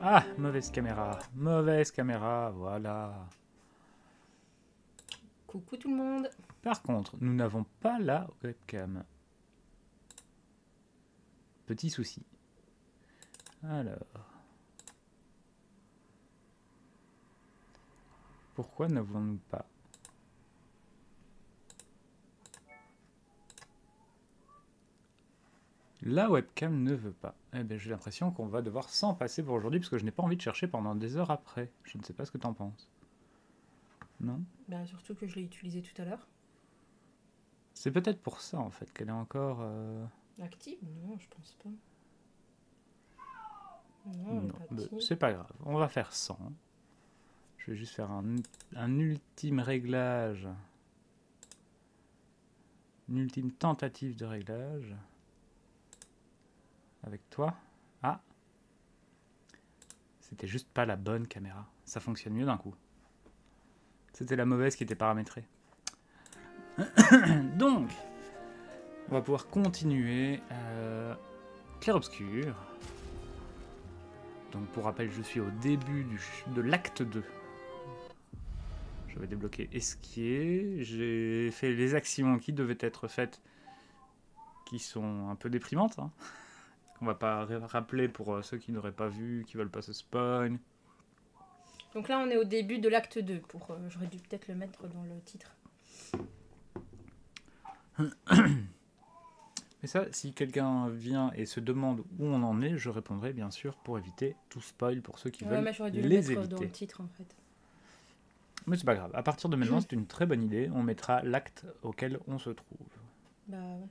Ah, mauvaise caméra. Mauvaise caméra, voilà. Coucou tout le monde. Par contre, nous n'avons pas la webcam. Petit souci. Alors. Pourquoi n'avons-nous pas? La webcam ne veut pas. Eh bien, j'ai l'impression qu'on va devoir s'en passer pour aujourd'hui parce que je n'ai pas envie de chercher pendant des heures après. Je ne sais pas ce que t'en penses. Non? Bah, surtout que je l'ai utilisé tout à l'heure. C'est peut-être pour ça en fait qu'elle est encore... Active? Non, je pense pas. Non, elle est Non, pas mais active. c'est pas grave. On va faire 100. Je vais juste faire un ultime réglage. Une ultime tentative de réglage. Avec toi. Ah! C'était juste pas la bonne caméra. Ça fonctionne mieux d'un coup. C'était la mauvaise qui était paramétrée. Donc, on va pouvoir continuer. Clair-obscur. Donc pour rappel, je suis au début de l'acte 2. Je vais débloquer esquier. J'ai fait les actions qui devaient être faites, qui sont un peu déprimantes. Hein. On va pas rappeler pour ceux qui n'auraient pas vu, qui veulent pas se spoil. Donc là, on est au début de l'acte 2. J'aurais dû peut-être le mettre dans le titre. Mais ça, si quelqu'un vient et se demande où on en est, je répondrai bien sûr pour éviter tout spoil pour ceux qui veulent mais j'aurais dû le les mettre dans éviter. le titre en fait. Mais c'est pas grave. À partir de maintenant, c'est une très bonne idée. On mettra l'acte auquel on se trouve. Bah ouais.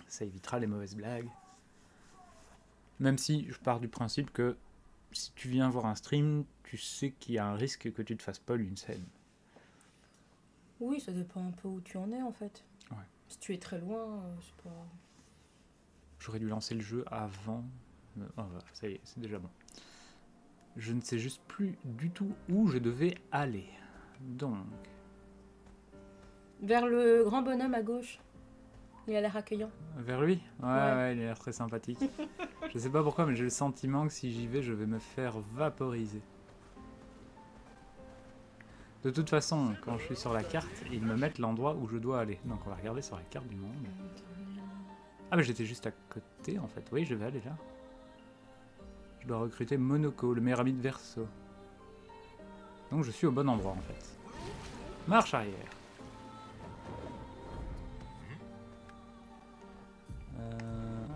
Ça évitera les mauvaises blagues. Même si je pars du principe que si tu viens voir un stream, tu sais qu'il y a un risque que tu te fasses spoil une scène. Oui, ça dépend un peu où tu en es en fait. Ouais. Si tu es très loin, c'est pas... J'aurais dû lancer le jeu avant. Oh, voilà, ça y est, c'est déjà bon. Je ne sais juste plus du tout où je devais aller. Donc... Vers le grand bonhomme à gauche. Il a l'air accueillant. Vers lui? Ouais, Ouais. il a l'air très sympathique. Je sais pas pourquoi, mais j'ai le sentiment que si j'y vais, je vais me faire vaporiser. De toute façon, quand je suis sur la carte, ils me mettent l'endroit où je dois aller. Donc on va regarder sur la carte du monde. Ah mais j'étais juste à côté en fait. Oui, je vais aller là. Je dois recruter Monoko, le meilleur ami de Verso. Donc je suis au bon endroit en fait. Marche arrière.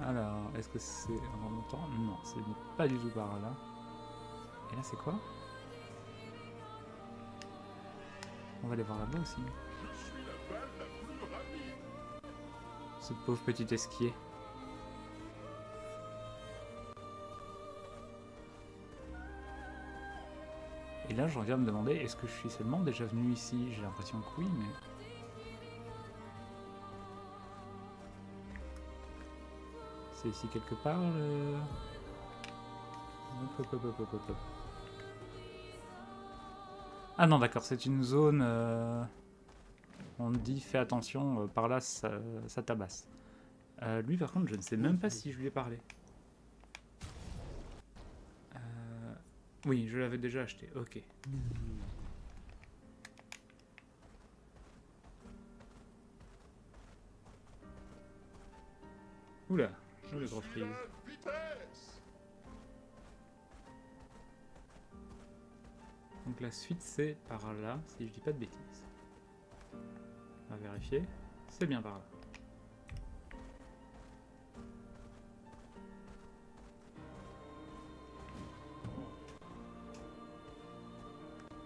Alors, est-ce que c'est en remontant? Non, c'est pas du tout par là. Et là c'est quoi? On va aller voir là-bas aussi. Ce pauvre petit esquier. Et là, je reviens me demander, est-ce que je suis seulement déjà venu ici? J'ai l'impression que oui, mais... C'est ici quelque part, le... Hop. Ah non, d'accord, c'est une zone... On dit, fais attention, par là, ça tabasse. Lui, par contre, je ne sais même pas si je lui ai parlé. Oui, je l'avais déjà acheté, ok. Oula, je le gros freeze. Donc la suite c'est par là, si je dis pas de bêtises. On va vérifier, c'est bien par là.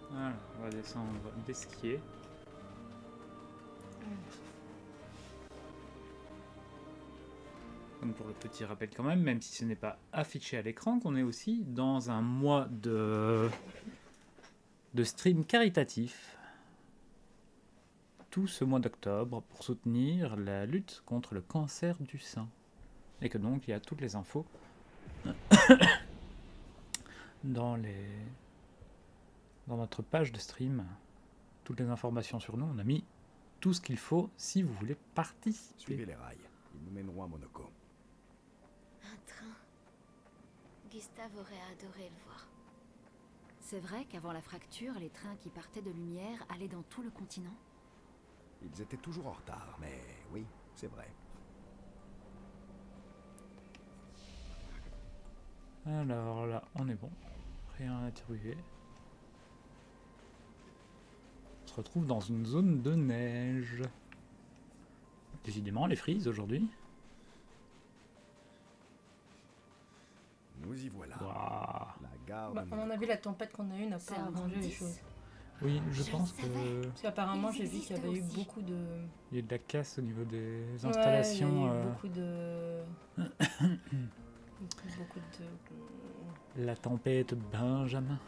Voilà, on va descendre d'esquier. Donc pour le petit rappel quand même si ce n'est pas affiché à l'écran, qu'on est aussi dans un mois de stream caritatif. Tout ce mois d'octobre pour soutenir la lutte contre le cancer du sein. Et que donc il y a toutes les infos dans notre page de stream. Toutes les informations sur nous, on a mis tout ce qu'il faut si vous voulez participer. Suivez les rails, ils nous mèneront à Monoko. Un train. Gustave aurait adoré le voir. C'est vrai qu'avant la fracture, les trains qui partaient de Lumière allaient dans tout le continent. Ils étaient toujours en retard, mais oui, c'est vrai. Alors là, on est bon. Rien à trouver. On se retrouve dans une zone de neige. Décidément, les frises aujourd'hui. Nous y voilà. Waouh. La gare Bah, de à mon avis, la tempête qu'on a eue n'a C'est pas un arrangé les indice. choses. Oui, je Je pense le savais. que Parce qu'apparemment, Ils j'ai vu qu'il y existent avait eu aussi. beaucoup de... il y a de la casse au niveau des Ouais, installations. il y a eu beaucoup de... beaucoup de... La tempête Benjamin.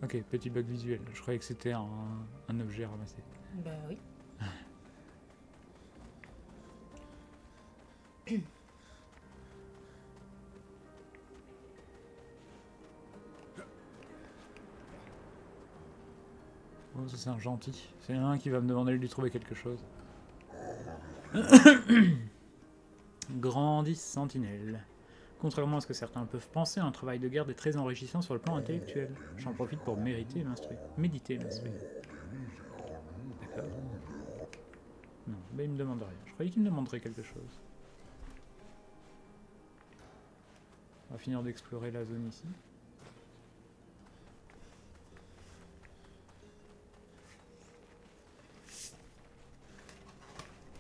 Ok, petit bug visuel. Je croyais que c'était un objet ramassé. Bah oui. Oh, ça c'est un gentil. C'est un qui va me demander de lui trouver quelque chose. Grandis Sentinelle. Contrairement à ce que certains peuvent penser, un travail de garde est très enrichissant sur le plan intellectuel. J'en profite pour méditer et m'instruire. D'accord. Non, mais il me demande rien. Je croyais qu'il me demanderait quelque chose. On va finir d'explorer la zone ici.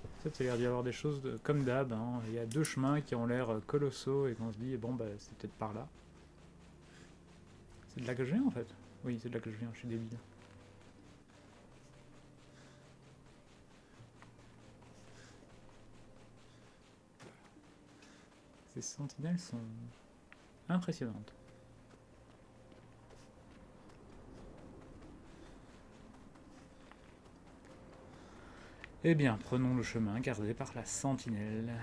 En fait, il a l'air d'y avoir des choses comme d'hab. Hein. Il y a deux chemins qui ont l'air colossaux et qu'on se dit, bon, bah, c'est peut-être par là. C'est de là que je viens en fait. Oui, c'est de là que je viens, je suis débile. Ces sentinelles sont impressionnantes. Eh bien, prenons le chemin gardé par la sentinelle.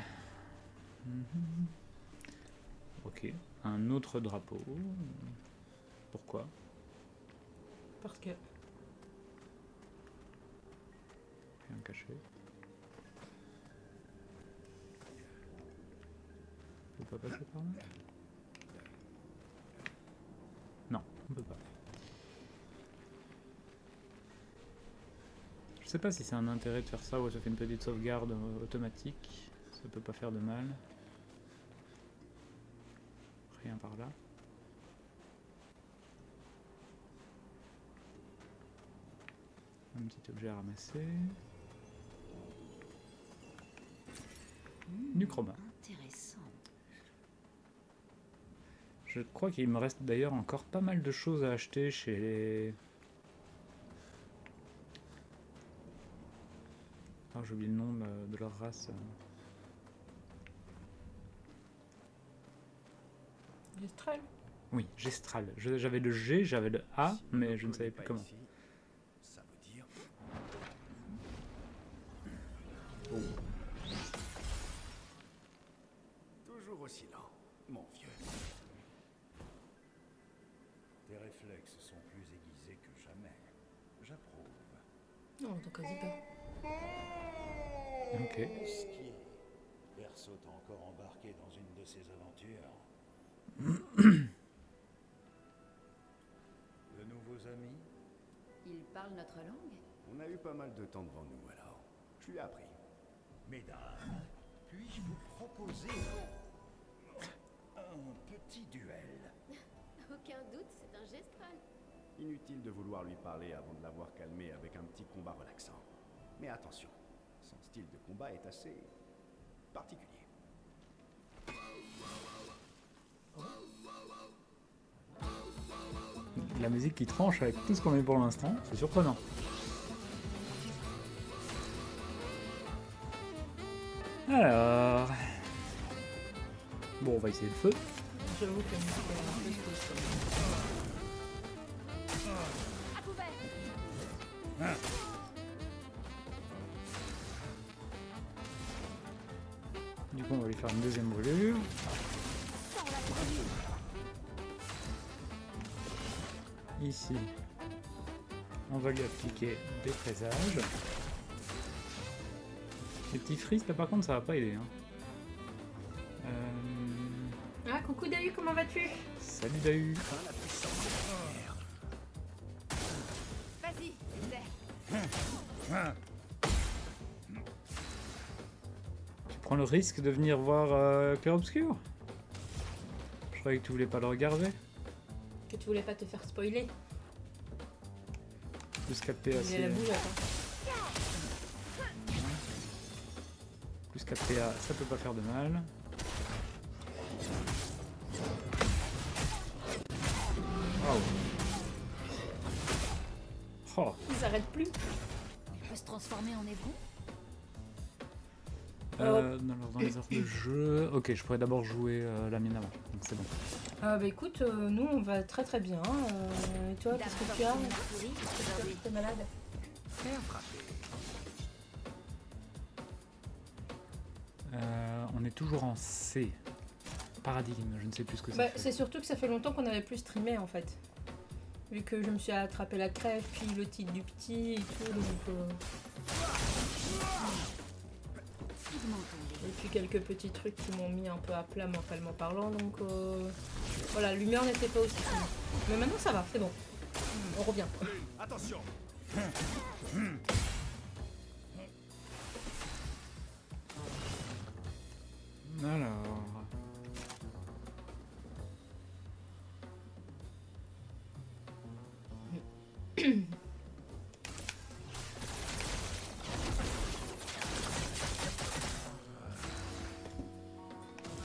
Ok, un autre drapeau. Pourquoi? Parce que... Rien caché. On peut pas passer par là? Non, on peut pas. Je sais pas si c'est un intérêt de faire ça ou ça fait une petite sauvegarde automatique. Ça peut pas faire de mal. Rien par là. Un petit objet à ramasser. Du chroma. Intéressant. Je crois qu'il me reste d'ailleurs encore pas mal de choses à acheter chez les... Ah, j'ai oublié le nom de leur race. Gestral. Oui, Gestral. J'avais le G, j'avais le A, mais je ne savais plus comment. Ça veut dire... Toujours aussi lent, mon vieux. Tes réflexes sont plus aiguisés que jamais. J'approuve. Non, on entend quasi pas. Ok. Skier. Perso t'a encore embarqué dans une de ces aventures. De nouveaux amis? Ils parlent notre langue? On a eu pas mal de temps devant nous, alors. Je lui ai appris. Mesdames, puis-je vous proposer un petit duel? Aucun doute, c'est un gestral. Inutile de vouloir lui parler avant de l'avoir calmé avec un petit combat relaxant. Mais attention, son style de combat est assez particulier. La musique qui tranche avec tout ce qu'on met pour l'instant, c'est surprenant. Alors... Bon, on va essayer le feu. J'avoue que la musique elle est un peu spéciale. À couvert. Du coup, on va lui faire une deuxième brûlure. Sans la première. Ici, on va lui appliquer des présages. Les petits frises là par contre ça va pas aider. Hein. Ah, coucou Dahu, comment vas-tu? Salut Dahu. Vas-y, Tu prends le risque de venir voir Clair Obscur? Je croyais que tu voulais pas le regarder. Que tu voulais pas te faire spoiler. Plus 4 PA. Il est à la boulette, hein. Plus 4 PA, ça peut pas faire de mal. Waouh. Oh. Ils s'arrêtent plus. Il peut se transformer en hébreu. Dans les heures de jeu. Ok, je pourrais d'abord jouer la mienne avant. Donc c'est bon. Bah écoute, nous on va très très bien. Et toi, qu'est-ce que tu as? T'es malade? On est toujours en C. Paradigme, je ne sais plus ce que Bah, c'est. c'est surtout que ça fait longtemps qu'on n'avait plus streamé en fait. Vu que je me suis attrapé la crève, puis le titre du petit et tout, donc... Et puis quelques petits trucs qui m'ont mis un peu à plat mentalement parlant, donc voilà, l'humeur n'était pas aussi fine. Mais maintenant ça va, c'est bon. On revient. Attention. Alors...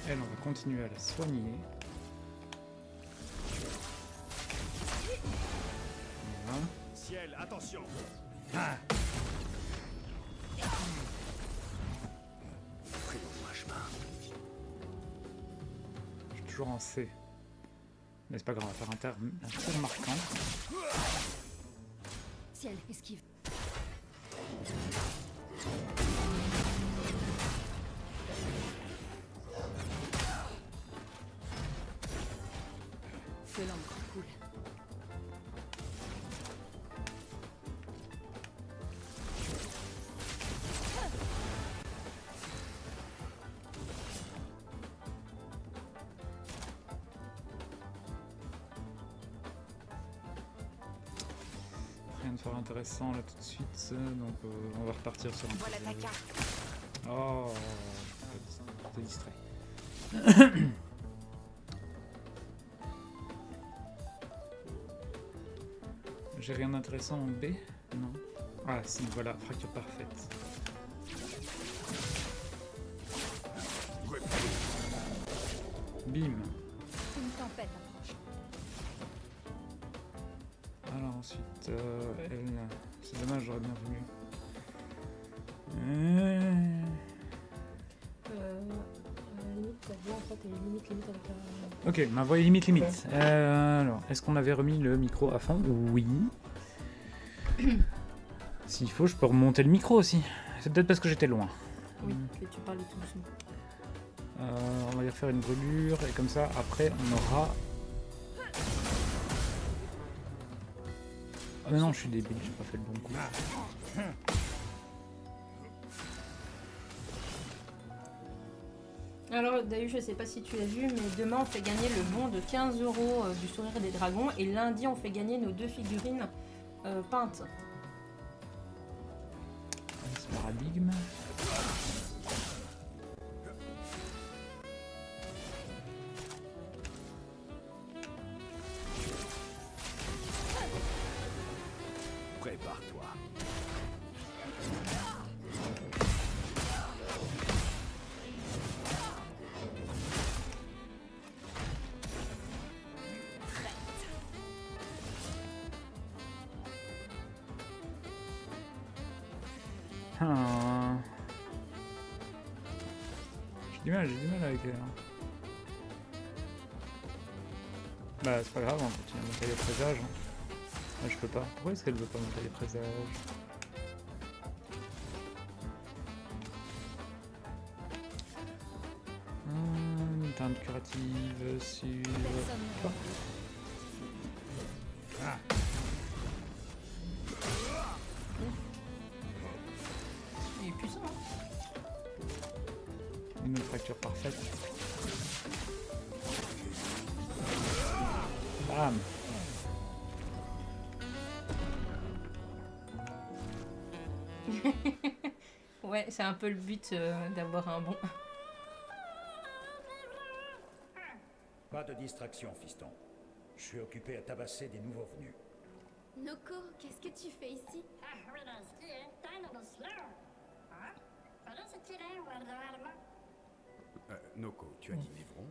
Elle, on va continuer à la soigner. Voilà. Ciel, attention. Frayons-moi chemin. Je suis toujours en C. Mais c'est pas grave, on va faire un tir marquant. Ciel, esquive. De l'encre coule. Rien de fort intéressant là tout de suite, donc on va repartir sur un Voilà ta carte. Oh, t'es distrait. J'ai rien d'intéressant en B? Non. Ah si, voilà, fracture parfaite. Bim. Une tempête approche. Alors ensuite, elle... C'est dommage, j'aurais bien voulu. Limite, ta voix en fait est limite avec la... Ok, ma voix est limite. Alors, est-ce qu'on avait remis le micro à fond? Oui. S'il faut, je peux remonter le micro aussi. C'est peut-être parce que j'étais loin. Oui, que tu parlais tout doucement. On va y refaire une brûlure et comme ça, après, on aura... Ah mais non, je suis débile, j'ai pas fait le bon coup. Alors Dahu, je sais pas si tu l'as vu, mais demain on fait gagner le bon de 15 € du sourire des dragons et lundi on fait gagner nos 2 figurines peintes. Ce paradigme. Prépare-toi. Ah. J'ai du mal avec elle. Bah c'est pas grave, on continue à monter les présages. Ah, je peux pas. Pourquoi est-ce qu'elle veut pas monter les présages? Une teinte curative sur... Personne ne Quoi? Il est puissant, hein. Bam. Ouais, c'est un peu le but d'avoir un bon. Pas de distraction, fiston. Je suis occupé à tabasser des nouveaux venus. Noko, qu'est-ce que tu fais ici? Noko, tu as dit Névron?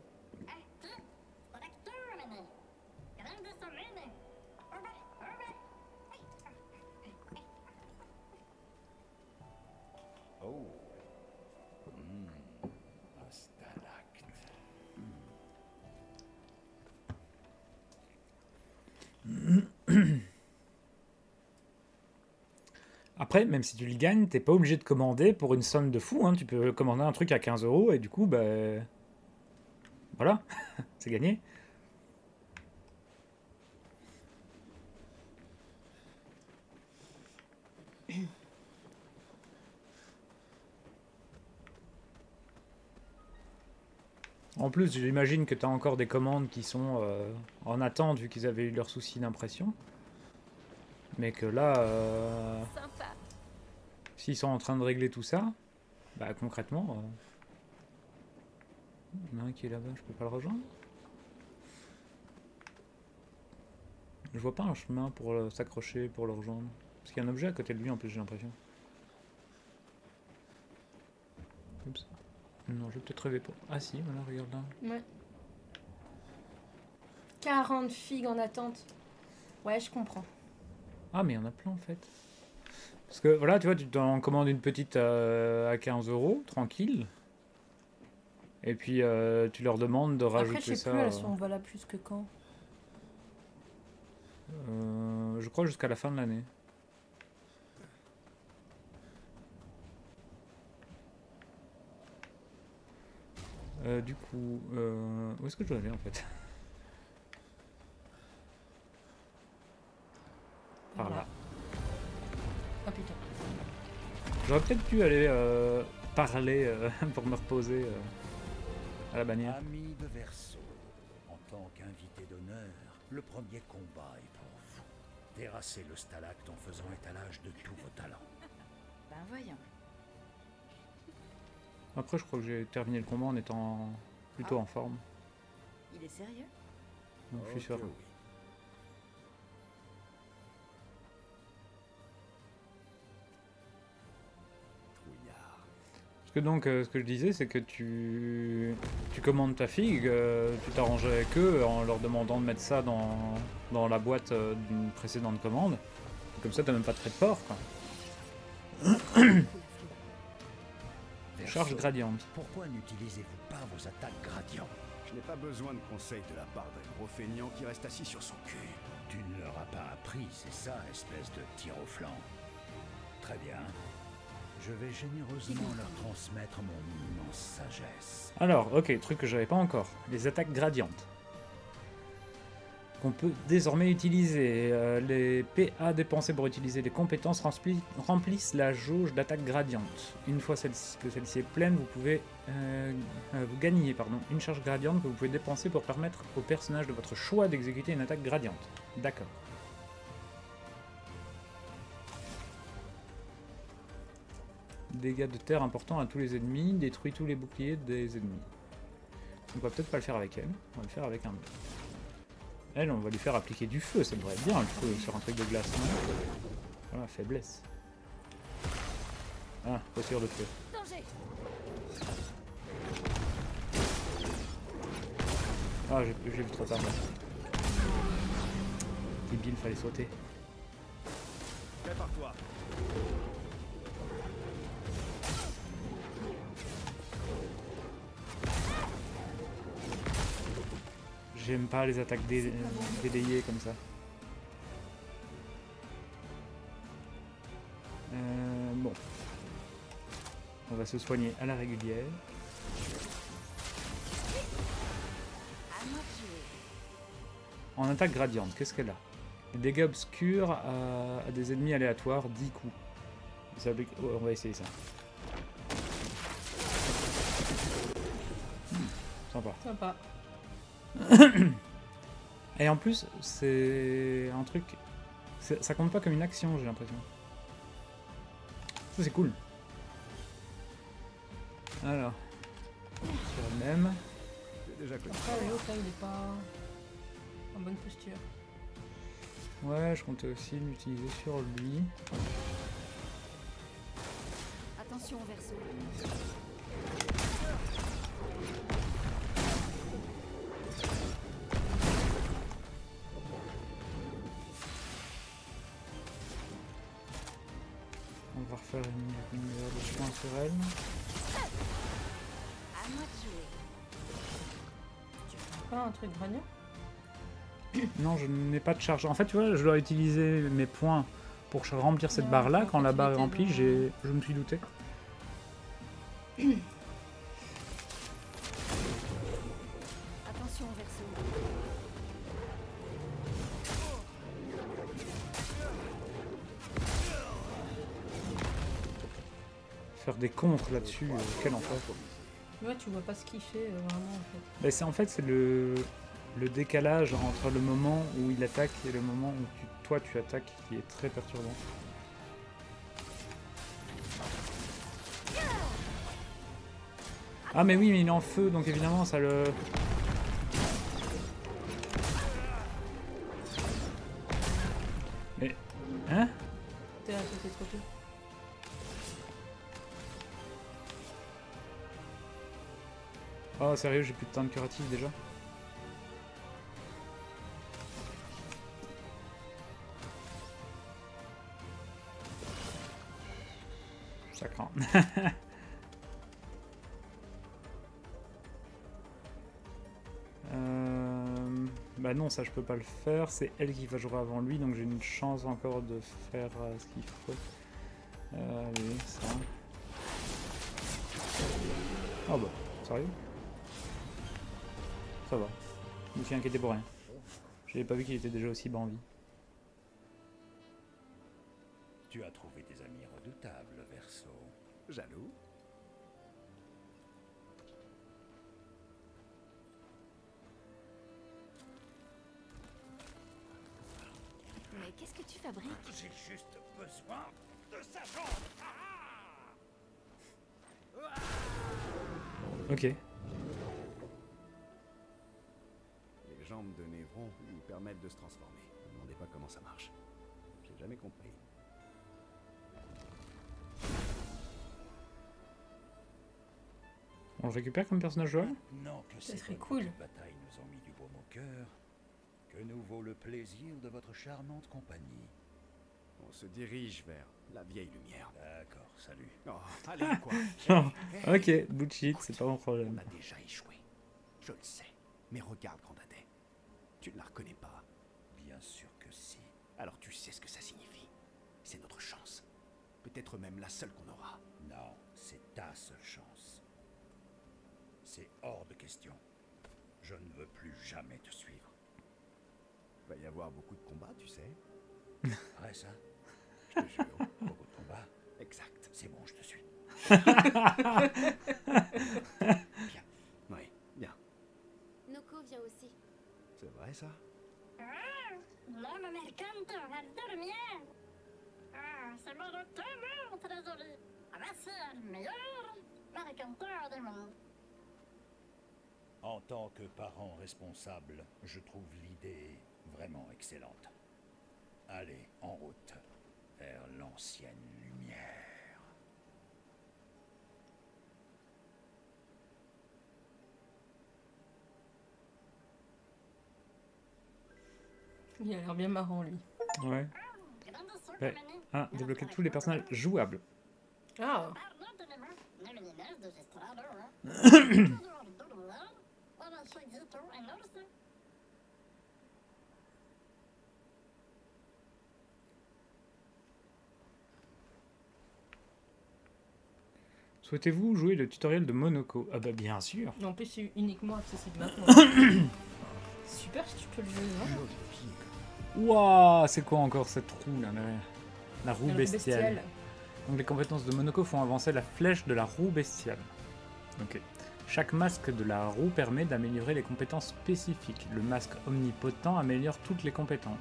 Oh. Un stalacte. Après, même si tu le gagnes, t'es pas obligé de commander pour une somme de fou. Hein. Tu peux commander un truc à 15 € et du coup, bah. Voilà, c'est gagné. En plus, j'imagine que tu as encore des commandes qui sont en attente vu qu'ils avaient eu leurs soucis d'impression. Mais que là, Sympa. s'ils sont en train de régler tout ça, bah concrètement, il y en a un qui est là-bas, je peux pas le rejoindre. Je vois pas un chemin pour s'accrocher, pour le rejoindre. Parce qu'il y a un objet à côté de lui en plus, j'ai l'impression. Oups. Non, je vais peut-être rêver pour... Ah si, voilà, regarde là. Ouais. 40 figues en attente. Ouais, je comprends. Ah, mais il y en a plein en fait. Parce que voilà, tu vois, tu t'en commandes une petite à 15 €, tranquille. Et puis tu leur demandes de rajouter Après, je sais ça. plus, elles sont valables plus que quand. Je crois jusqu'à la fin de l'année. Du coup, où est-ce que je dois aller en fait? Par là. Ah putain. J'aurais peut-être pu aller parler pour me reposer à la bannière. Ami de Verseau, en tant qu'invité d'honneur, le premier combat est pour vous. Terrasser le stalacte en faisant étalage de tous vos talents. Ben voyons. Après, je crois que j'ai terminé le combat en étant plutôt en forme. Il est sérieux? Donc, je suis sûr. Ok, oui. Trouillard. Parce que donc, ce que je disais, c'est que tu commandes ta figue, tu t'arranges avec eux en leur demandant de mettre ça dans la boîte d'une précédente commande. Et comme ça, t'as même pas de frais de port, quoi. Charge gradiente. Pourquoi n'utilisez-vous pas vos attaques gradientes? Je n'ai pas besoin de conseils de la part d'un gros feignant qui reste assis sur son cul. Tu ne leur as pas appris, c'est ça, espèce de tir au flanc. Très bien. Je vais généreusement leur transmettre mon immense sagesse. Alors, ok, truc que j'avais pas encore. Les attaques gradientes. Qu'on peut désormais utiliser. Les PA dépensés pour utiliser les compétences remplissent la jauge d'attaque gradiente. Une fois que celle-ci est pleine, vous gagnez une charge gradiente que vous pouvez dépenser pour permettre au personnage de votre choix d'exécuter une attaque gradiente. D'accord. Dégâts de terre importants à tous les ennemis, détruit tous les boucliers des ennemis. On va peut-être pas le faire avec elle, on va le faire avec un autre. Elle, on va lui faire appliquer du feu, ça devrait être bien le feu sur un truc de glace. Non, voilà, faiblesse. Ah, posture de feu. Danger. Ah, j'ai vu trop tard. Débile, fallait sauter. Prépare-toi. J'aime pas les attaques délayées comme ça. Bon. On va se soigner à la régulière. En attaque gradiente, qu'est-ce qu'elle a? Dégâts obscurs à des ennemis aléatoires, 10 coups. On va essayer ça. Sympa. Sympa. Et en plus, c'est un truc... Ça compte pas comme une action, j'ai l'impression. Ça, c'est cool. Alors. Sur le même. Déjà connu. Après, l'autre, là, il est pas en bonne posture. Ouais, je comptais aussi l'utiliser sur lui. Attention au verso. On va refaire une heure de soin sur elle. À moi de jouer. Tu fais pas un truc bragnard? Non, je n'ai pas de charge. En fait, tu vois, je dois utiliser mes points pour remplir cette Ouais, barre-là. en Quand fait, la il barre est était remplie, dans- je me suis douté. Attention au verso. Faire des contres là-dessus, quel enfer. Ouais, tu vois pas ce qu'il fait vraiment en fait. Ben, c'est le décalage entre le moment où il attaque et le moment où toi tu attaques qui est très perturbant. Ah mais oui, mais il est en feu, donc évidemment ça le... Mais... Hein? T'es à côté trop tôt. Oh sérieux, j'ai plus de temps de curatif déjà? Ça craint. Bah non, ça je peux pas le faire, c'est elle qui va jouer avant lui, donc j'ai une chance encore de faire ce qu'il faut. Allez, ça. Oh bah, sérieux? Ça va, je me suis inquiété pour rien. J'avais pas vu qu'il était déjà aussi bas en vie. Tu as trouvé des amis redoutables, Verso. Jaloux? Mais qu'est-ce que tu fabriques? J'ai juste besoin de sa jambe. Ok. Les jambes de Névron lui permettent de se transformer. Ne me demandez pas comment ça marche. J'ai jamais compris. On le récupère comme personnage jouable? Maintenant que ces serait bonnes cool. petites batailles nous ont mis du baume au cœur, que nous vaut le plaisir de votre charmante compagnie. On se dirige vers la vieille lumière. D'accord, salut. Oh, allez, quoi. Non. Ok, bullshit, c'est pas mon On problème. a déjà échoué. Je le sais. Mais regarde, Grandadet. Tu ne la reconnais pas. Bien sûr que si. Alors tu sais ce que ça signifie. C'est notre chance. Peut-être même la seule qu'on aura. Non, c'est ta seule chance. C'est hors de question. Je ne veux plus jamais te suivre. Il va y avoir beaucoup de combats, tu sais. Après ça, Je te jure. beaucoup de combats. Exact. C'est bon, je te suis. Bien. Oui, bien. Noko vient aussi. C'est vrai, ça? L'homme mercante a de lumière. Ah, c'est mon tellement très joli. Voici le meilleur mercanteur du monde. En tant que parent responsable, je trouve l'idée vraiment excellente. Allez, en route, vers l'ancienne lumière. Il a l'air bien marrant lui. Ouais. Grandissant Ouais. comme année. Ah, débloquer tous les personnages jouables. Ah, Pardonnez-moi, la lumineuse de Gestrado, hein. Voilà, je existe un autre. Souhaitez-vous jouer le tutoriel de Monoko? Ah bah bien sûr. en plus c'est uniquement accessible maintenant. Super si tu peux le jouer, non? Ouah, c'est quoi encore cette roue là, la roue Le bestiale. Donc les compétences de Monoko font avancer la flèche de la roue bestiale. Ok. Chaque masque de la roue permet d'améliorer les compétences spécifiques. Le masque omnipotent améliore toutes les compétences.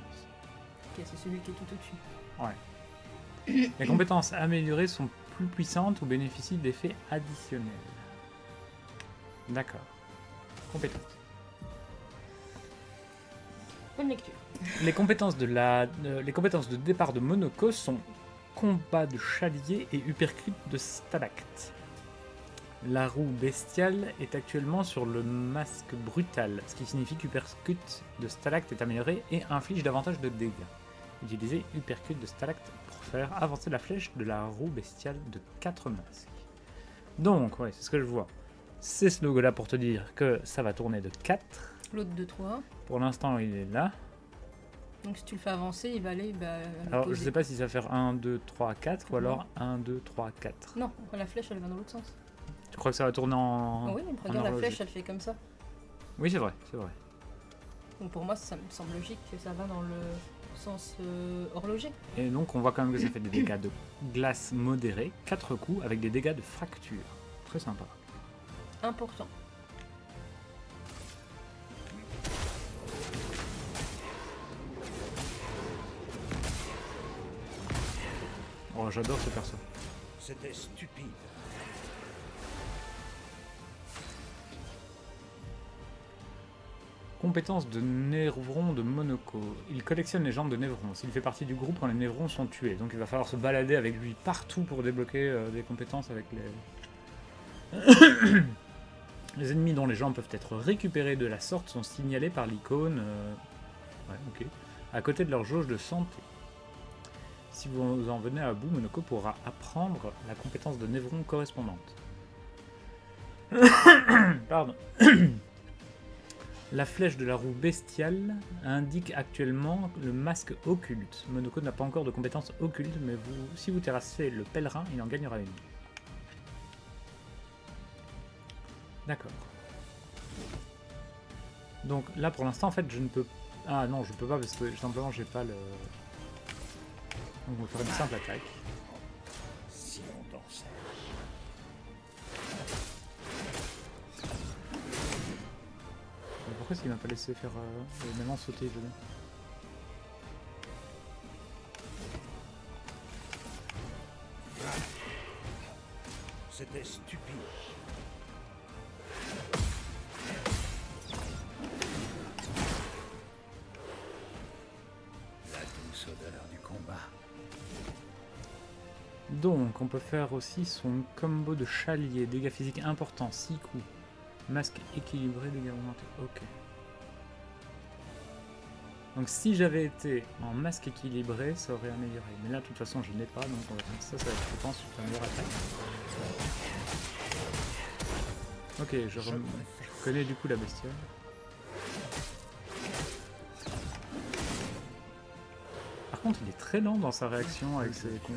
Ok, c'est celui qui est tout au-dessus. Ouais. Les compétences améliorées sont plus puissantes ou bénéficient d'effets additionnels. D'accord. Compétences. Bonne lecture. Les compétences de départ de Monoko sont combat de chalier et uppercut de stalacte. La roue bestiale est actuellement sur le masque brutal, ce qui signifie qu'uppercut de stalacte est amélioré et inflige davantage de dégâts. Utilisez uppercut de stalacte pour faire avancer la flèche de la roue bestiale de 4 masques. Donc, ouais, c'est ce que je vois. C'est ce logo là pour te dire que ça va tourner de 4. L'autre de 3. Pour l'instant, il est là. Donc si tu le fais avancer, il va aller. Alors, je sais pas si ça va faire 1, 2, 3, 4 ou alors 1, 2, 3, 4. Non, la flèche elle va dans l'autre sens. Tu crois que ça va tourner en. Ah oui, regarde la flèche, elle fait comme ça. Oui, c'est vrai, c'est vrai. Donc pour moi, ça me semble logique que ça va dans le sens horloger. Et donc, on voit quand même que ça fait des dégâts de glace modérés, 4 coups avec des dégâts de fracture. Très sympa. Important. Oh, j'adore ce perso. C'était stupide. Compétence de Névron de Monoko. Il collectionne les jambes de Névron. S'il fait partie du groupe quand les Névrons sont tués. Donc il va falloir se balader avec lui partout pour débloquer des compétences avec les... Les ennemis dont les jambes peuvent être récupérées de la sorte sont signalés par l'icône ouais, ok, à côté de leur jauge de santé. Si vous en venez à bout, Monoko pourra apprendre la compétence de Névron correspondante. Pardon. La flèche de la roue bestiale indique actuellement le masque occulte. Monoko n'a pas encore de compétence occulte, mais si vous terrassez le pèlerin, il en gagnera une. D'accord. Donc là pour l'instant en fait je ne peux... Ah non je peux pas parce que simplement j'ai pas le... Donc on va faire une simple attaque. Si on dansait. Mais pourquoi est-ce qu'il m'a pas laissé faire maintenant sauter je veux dire. C'était stupide. La douce odeur du combat. Donc on peut faire aussi son combo de chalier, dégâts physiques importants, 6 coups. Masque équilibré, dégâts augmentés, ok. Donc si j'avais été en masque équilibré, ça aurait amélioré. Mais là de toute façon je n'ai pas, donc on va faire ça, ça va être je pense une meilleure attaque. Ok, je connais du coup la bestiole. Par contre il est très lent dans sa réaction avec ses comptes.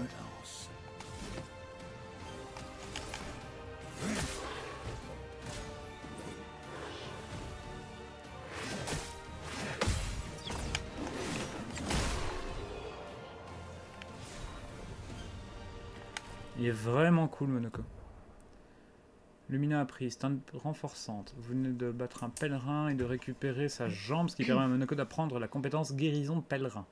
Il est vraiment cool Monoko. Lumina apprise, teinte renforçante. Vous venez de battre un pèlerin et de récupérer sa jambe, ce qui permet à Monoko d'apprendre la compétence guérison de pèlerin.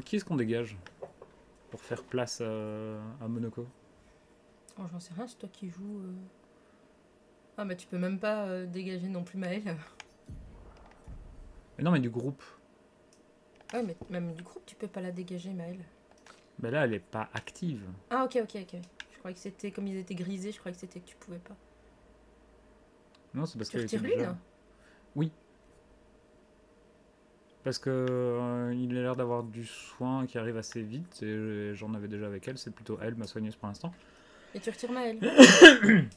Qui est-ce qu'on dégage pour faire place à Monoko? Oh, j'en sais rien, c'est toi qui joues. Ah, mais tu peux même pas dégager non plus Maëlle. Mais non, mais du groupe. Ouais, mais même du groupe, tu peux pas la dégager, Maëlle. Ben là, elle est pas active. Ah, ok. Je croyais que c'était comme ils étaient grisés, je croyais que c'était que tu pouvais pas. Non, c'est parce Tu qu'elle était retires déjà... l'une? Oui. Parce que il a l'air d'avoir du soin qui arrive assez vite et j'en avais déjà avec elle. C'est plutôt elle, ma soigneuse pour l'instant. Et tu retires Maëlle?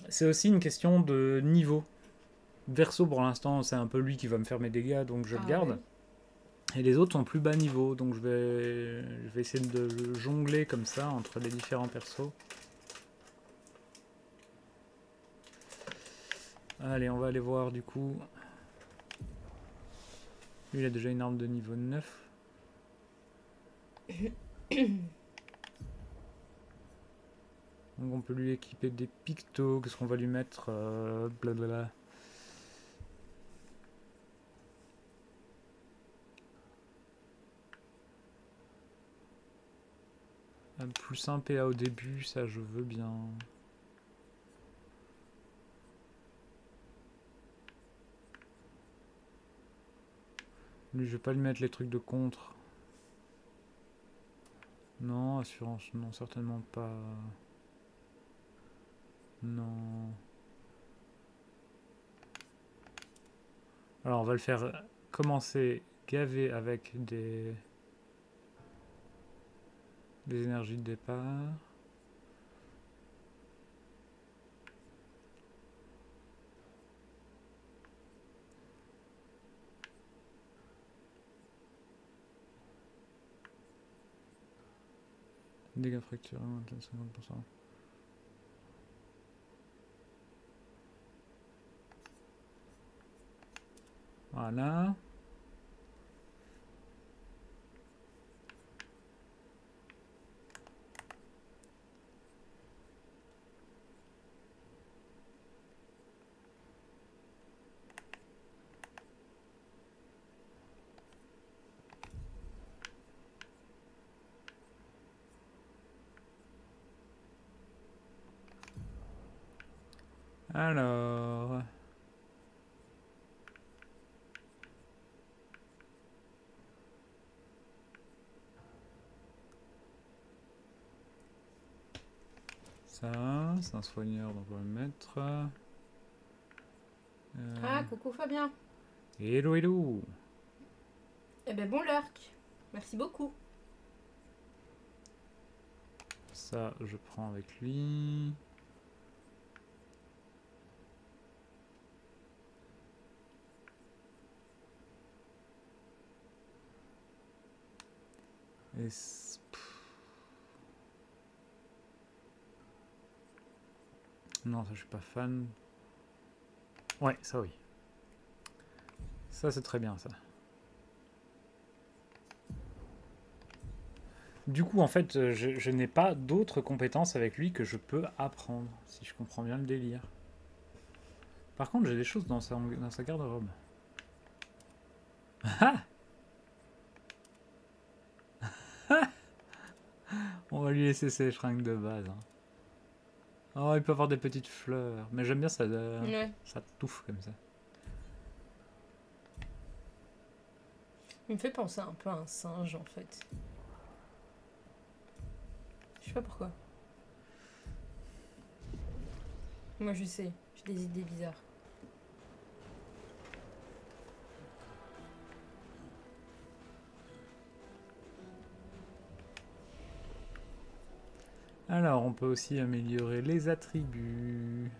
C'est aussi une question de niveau. Verso pour l'instant, c'est un peu lui qui va me faire mes dégâts, donc je le garde. Ouais. Et les autres sont plus bas niveau, donc je vais essayer de jongler comme ça entre les différents persos. Allez, on va aller voir du coup. Lui, il a déjà une arme de niveau 9. Donc on peut lui équiper des pictos. Qu'est-ce qu'on va lui mettre blablabla. Plus un PA au début, ça je veux bien. Lui, je vais pas lui mettre les trucs de contre. Non, assurance, non, certainement pas. Non. Alors, on va le faire commencer gavé avec des énergies de départ. Dégâts fracturés, 50%. Voilà. Alors... Ça, c'est un soigneur, donc on va le mettre. Ah, coucou Fabien. Hello, hello. Eh ben bon lurk. Merci beaucoup. Ça, je prends avec lui. Et non, ça je suis pas fan. Ouais, ça oui. Ça c'est très bien ça. Du coup en fait je n'ai pas d'autres compétences avec lui que je peux apprendre, si je comprends bien le délire. Par contre j'ai des choses dans sa garde-robe. On va lui laisser ses fringues de base. Hein. Oh, il peut avoir des petites fleurs. Mais j'aime bien ça, Ouais. ça touffe comme ça. Il me fait penser un peu à un singe en fait. Je sais pas pourquoi. Moi je sais, j'ai des idées bizarres. Alors, on peut aussi améliorer les attributs.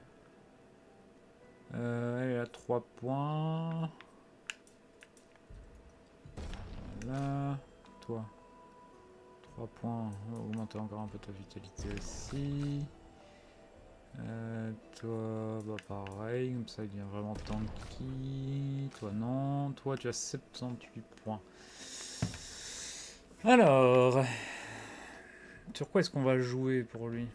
Elle est à 3 points. Voilà. Toi. 3 points. On va augmenter encore un peu ta vitalité aussi. Toi, bah pareil. Comme ça, il devient vraiment tanky. Toi, non. Toi, tu as 78 points. Alors... Sur quoi est-ce qu'on va jouer pour lui?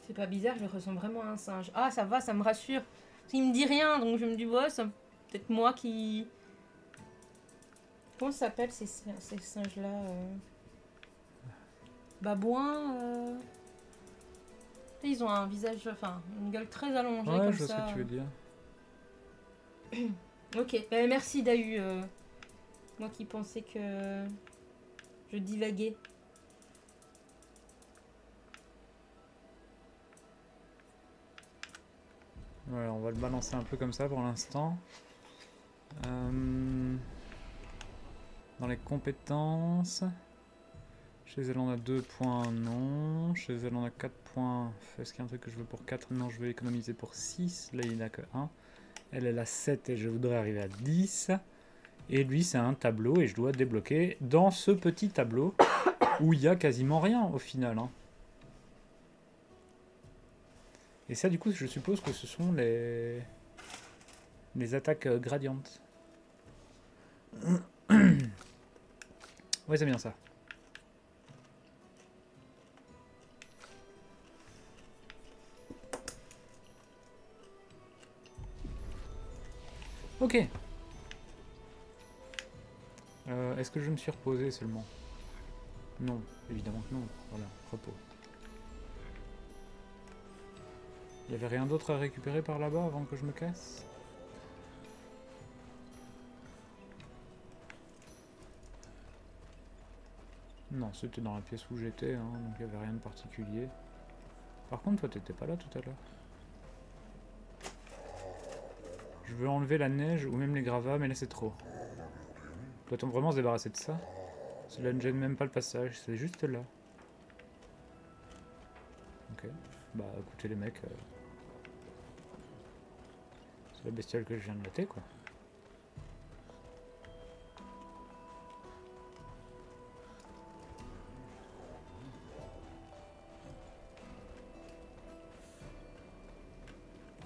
C'est pas bizarre, je ressemble vraiment à un singe. Ah ça va, ça me rassure. Il me dit rien, donc je me dis ouais, c'est peut-être moi qui... Comment ça s'appelle ces singes-là Babouins Ils ont un visage, enfin, une gueule très allongée ouais, comme je ça. sais ce que tu veux dire. Ok, merci Dahu. Moi qui pensais que je divaguais. Voilà, on va le balancer un peu comme ça pour l'instant. Dans les compétences... Chez elle on a 2 points, non. Chez elle on a 4 points. Est-ce qu'il y a un truc que je veux pour 4? Non, je vais économiser pour 6. Là il n'a que 1. Elle a 7 et je voudrais arriver à 10. Et lui c'est un tableau et je dois débloquer dans ce petit tableau où il y a quasiment rien au final. Hein. Et ça, du coup, je suppose que ce sont les attaques gradientes. Ouais, c'est bien ça. Ok. Est-ce que je me suis reposé seulement? Non, évidemment que non. Voilà, repos. Il n'y avait rien d'autre à récupérer par là-bas avant que je me casse? Non, c'était dans la pièce où j'étais, hein, donc il n'y avait rien de particulier. Par contre, toi, t'étais pas là tout à l'heure. Je veux enlever la neige ou même les gravats, mais là c'est trop. Doit-on vraiment se débarrasser de ça? Cela ne gêne même pas le passage, c'est juste là. Ok. Bah écoutez les mecs, c'est la bestiole que je viens de mater quoi.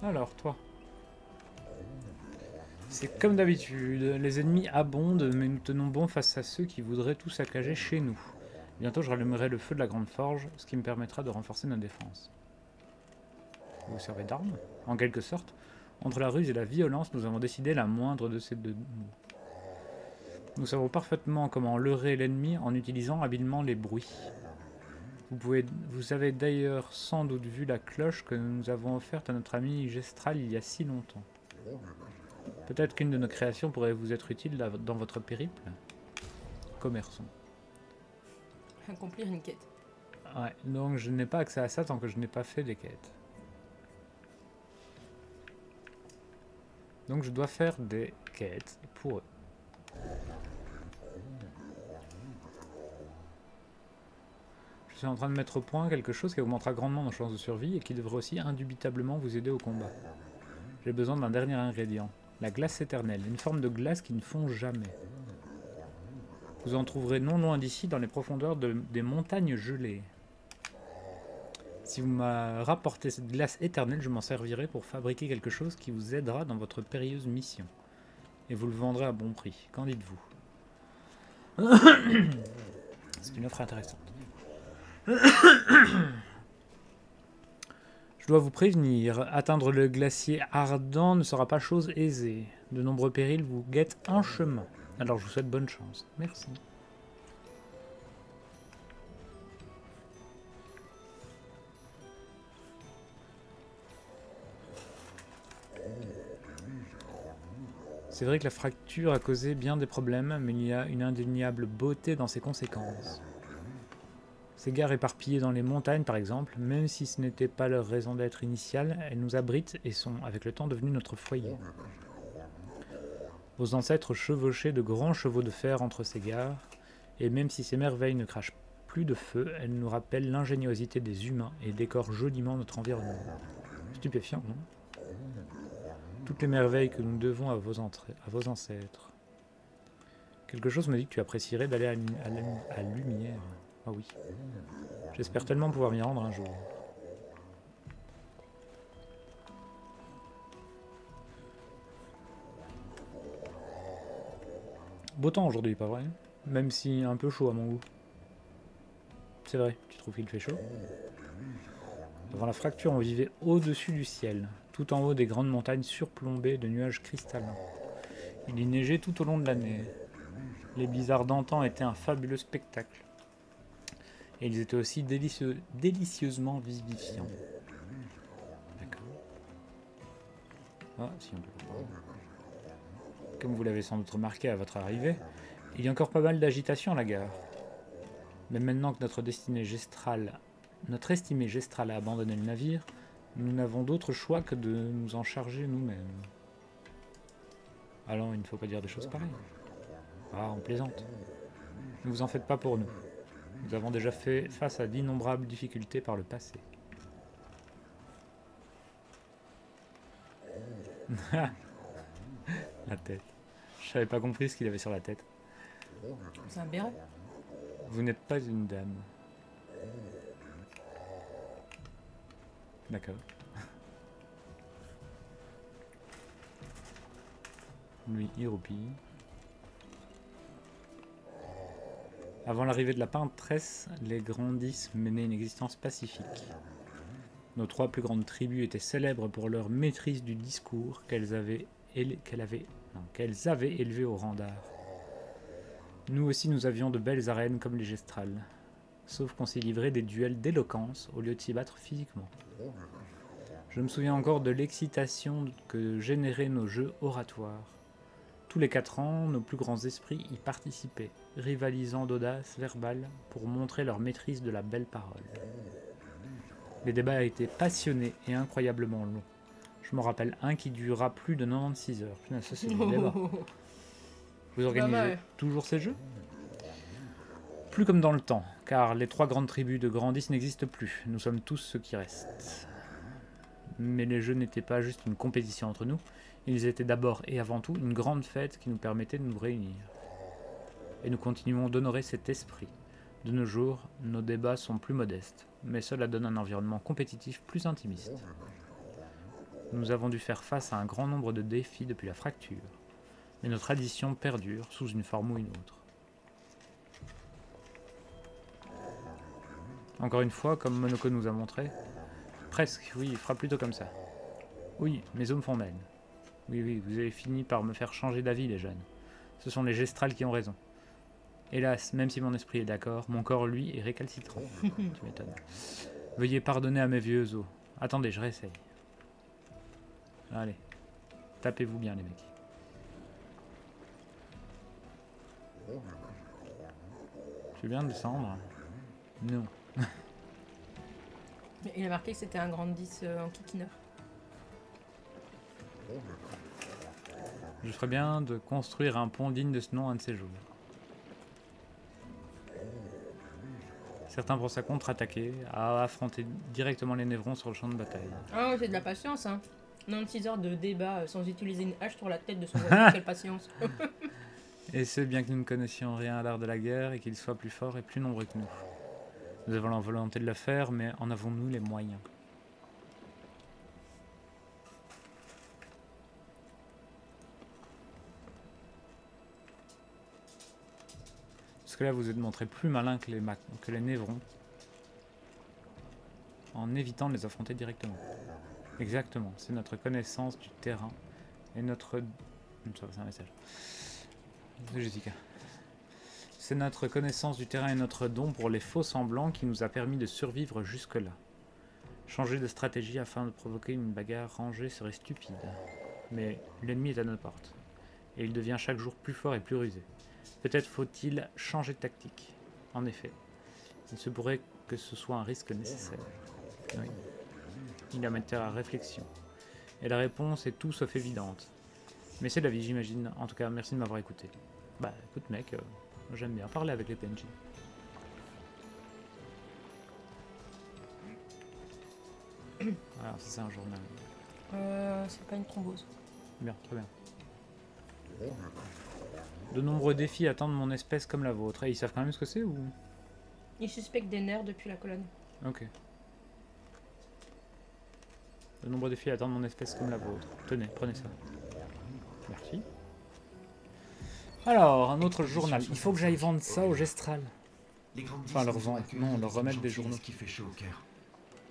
Alors toi. C'est comme d'habitude, les ennemis abondent, mais nous tenons bon face à ceux qui voudraient tout saccager chez nous. Bientôt je rallumerai le feu de la grande forge, ce qui me permettra de renforcer nos défenses. Vous servez d'arme, en quelque sorte. Entre la ruse et la violence, nous avons décidé la moindre de ces deux mots. Nous savons parfaitement comment leurrer l'ennemi en utilisant habilement les bruits. Vous avez d'ailleurs sans doute vu la cloche que nous avons offerte à notre ami Gestral il y a si longtemps. Peut-être qu'une de nos créations pourrait vous être utile dans votre périple. Commerçons. Accomplir une quête. Ouais, donc je n'ai pas accès à ça tant que je n'ai pas fait des quêtes. Donc je dois faire des quêtes pour eux. Je suis en train de mettre au point quelque chose qui augmentera grandement nos chances de survie et qui devrait aussi indubitablement vous aider au combat. J'ai besoin d'un dernier ingrédient. La glace éternelle, une forme de glace qui ne fond jamais. Vous en trouverez non loin d'ici, dans les profondeurs des montagnes gelées. Si vous m'avez rapporté cette glace éternelle, je m'en servirai pour fabriquer quelque chose qui vous aidera dans votre périlleuse mission. Et vous le vendrez à bon prix. Qu'en dites-vous? C'est une offre intéressante. Je dois vous prévenir, atteindre le glacier ardent ne sera pas chose aisée. De nombreux périls vous guettent en chemin. Alors je vous souhaite bonne chance. Merci. C'est vrai que la fracture a causé bien des problèmes, mais il y a une indéniable beauté dans ses conséquences. Ces gares éparpillées dans les montagnes, par exemple, même si ce n'était pas leur raison d'être initiale, elles nous abritent et sont, avec le temps, devenues notre foyer. Vos ancêtres chevauchaient de grands chevaux de fer entre ces gares, et même si ces merveilles ne crachent plus de feu, elles nous rappellent l'ingéniosité des humains et décorent joliment notre environnement. Stupéfiant, non? Toutes les merveilles que nous devons à vos ancêtres. Quelque chose me dit que tu apprécierais d'aller à Lumière. Ah oui. J'espère tellement pouvoir m'y rendre un jour. Beau temps aujourd'hui, pas vrai? Même si un peu chaud à mon goût. C'est vrai, tu trouves qu'il fait chaud? Devant la fracture, on vivait au-dessus du ciel, tout en haut des grandes montagnes surplombées de nuages cristallins. Il y neigeait tout au long de l'année. Les blizzards d'antan étaient un fabuleux spectacle. Et ils étaient aussi délicieusement vivifiants. D'accord. Ah, si on peut le voir. Comme vous l'avez sans doute remarqué à votre arrivée, il y a encore pas mal d'agitation à la gare. Mais maintenant que notre estimé Gestral a abandonné le navire, nous n'avons d'autre choix que de nous en charger nous-mêmes. Alors, il ne faut pas dire des choses pareilles. Ah, on plaisante. Ne vous en faites pas pour nous. Nous avons déjà fait face à d'innombrables difficultés par le passé. La tête. Je n'avais pas compris ce qu'il avait sur la tête. C'est un béret. Vous n'êtes pas une dame. D'accord. Lui, il roupille. Avant l'arrivée de la peintresse, les Grandis menaient une existence pacifique. Nos 3 plus grandes tribus étaient célèbres pour leur maîtrise du discours qu'elles avaient élevé au rang d'art. Nous aussi nous avions de belles arènes comme les gestrales, sauf qu'on s'y livrait des duels d'éloquence au lieu de s'y battre physiquement. Je me souviens encore de l'excitation que généraient nos jeux oratoires. Tous les 4 ans, nos plus grands esprits y participaient, rivalisant d'audace verbale pour montrer leur maîtrise de la belle parole. Les débats étaient passionnés et incroyablement longs. Je me rappelle un qui dura plus de 96 heures. Putain, ça c'est du débat. Vous organisez toujours ces jeux? Plus comme dans le temps, car les 3 grandes tribus de Grandis n'existent plus. Nous sommes tous ceux qui restent. Mais les jeux n'étaient pas juste une compétition entre nous. Ils étaient d'abord et avant tout une grande fête qui nous permettait de nous réunir. Et nous continuons d'honorer cet esprit. De nos jours, nos débats sont plus modestes, mais cela donne un environnement compétitif plus intimiste. Nous avons dû faire face à un grand nombre de défis depuis la fracture, mais nos traditions perdurent sous une forme ou une autre. Encore une fois, comme Monoko nous a montré, presque, oui, il fera plutôt comme ça. Oui, mes os me font mal. Oui, vous avez fini par me faire changer d'avis, les jeunes. Ce sont les gestrales qui ont raison. Hélas, même si mon esprit est d'accord, mon corps, lui, est récalcitrant. Tu m'étonnes. Veuillez pardonner à mes vieux os. Attendez, je réessaye. Allez, tapez-vous bien, les mecs. Tu veux bien descendre? Non. Il a marqué que c'était un grand 10 en kikineur. Je ferais bien de construire un pont digne de ce nom un de ces jours. Certains pour ça contre-attaquer, à affronter directement les névrons sur le champ de bataille. Ah, c'est de la patience, hein. 96 heures de débat sans utiliser une hache sur la tête de son voisin, quelle patience. Et ce, bien que nous ne connaissions rien à l'art de la guerre et qu'il soit plus fort et plus nombreux que nous. Nous avons la volonté de le faire, mais en avons-nous les moyens? Parce que là, vous êtes montré plus malin que les névrons, en évitant de les affronter directement. Exactement, c'est notre connaissance du terrain et notre... C'est un message. C'est Jessica. C'est notre connaissance du terrain et notre don pour les faux semblants qui nous a permis de survivre jusque-là. Changer de stratégie afin de provoquer une bagarre rangée serait stupide. Mais l'ennemi est à nos portes, et il devient chaque jour plus fort et plus rusé. Peut-être faut-il changer de tactique. En effet, il se pourrait que ce soit un risque nécessaire. Oui. Il y a matière à réflexion. Et la réponse est tout sauf évidente. Mais c'est la vie, j'imagine. En tout cas, merci de m'avoir écouté. Bah, écoute mec, j'aime bien parler avec les PNJ. Alors, ça c'est un journal. C'est pas une thrombose. Bien, très bien. De nombreux défis attendent mon espèce comme la vôtre. Et ils savent quand même ce que c'est ou... Ils suspectent des nerfs depuis la colonne. Ok. De nombreux défis attendent mon espèce comme la vôtre. Tenez, prenez ça. Merci. Alors, un autre journal. Il faut que j'aille vendre ça au Gestral. Enfin, leur vendre. Non, leur remettre des journaux. Qui fait chaud au cœur.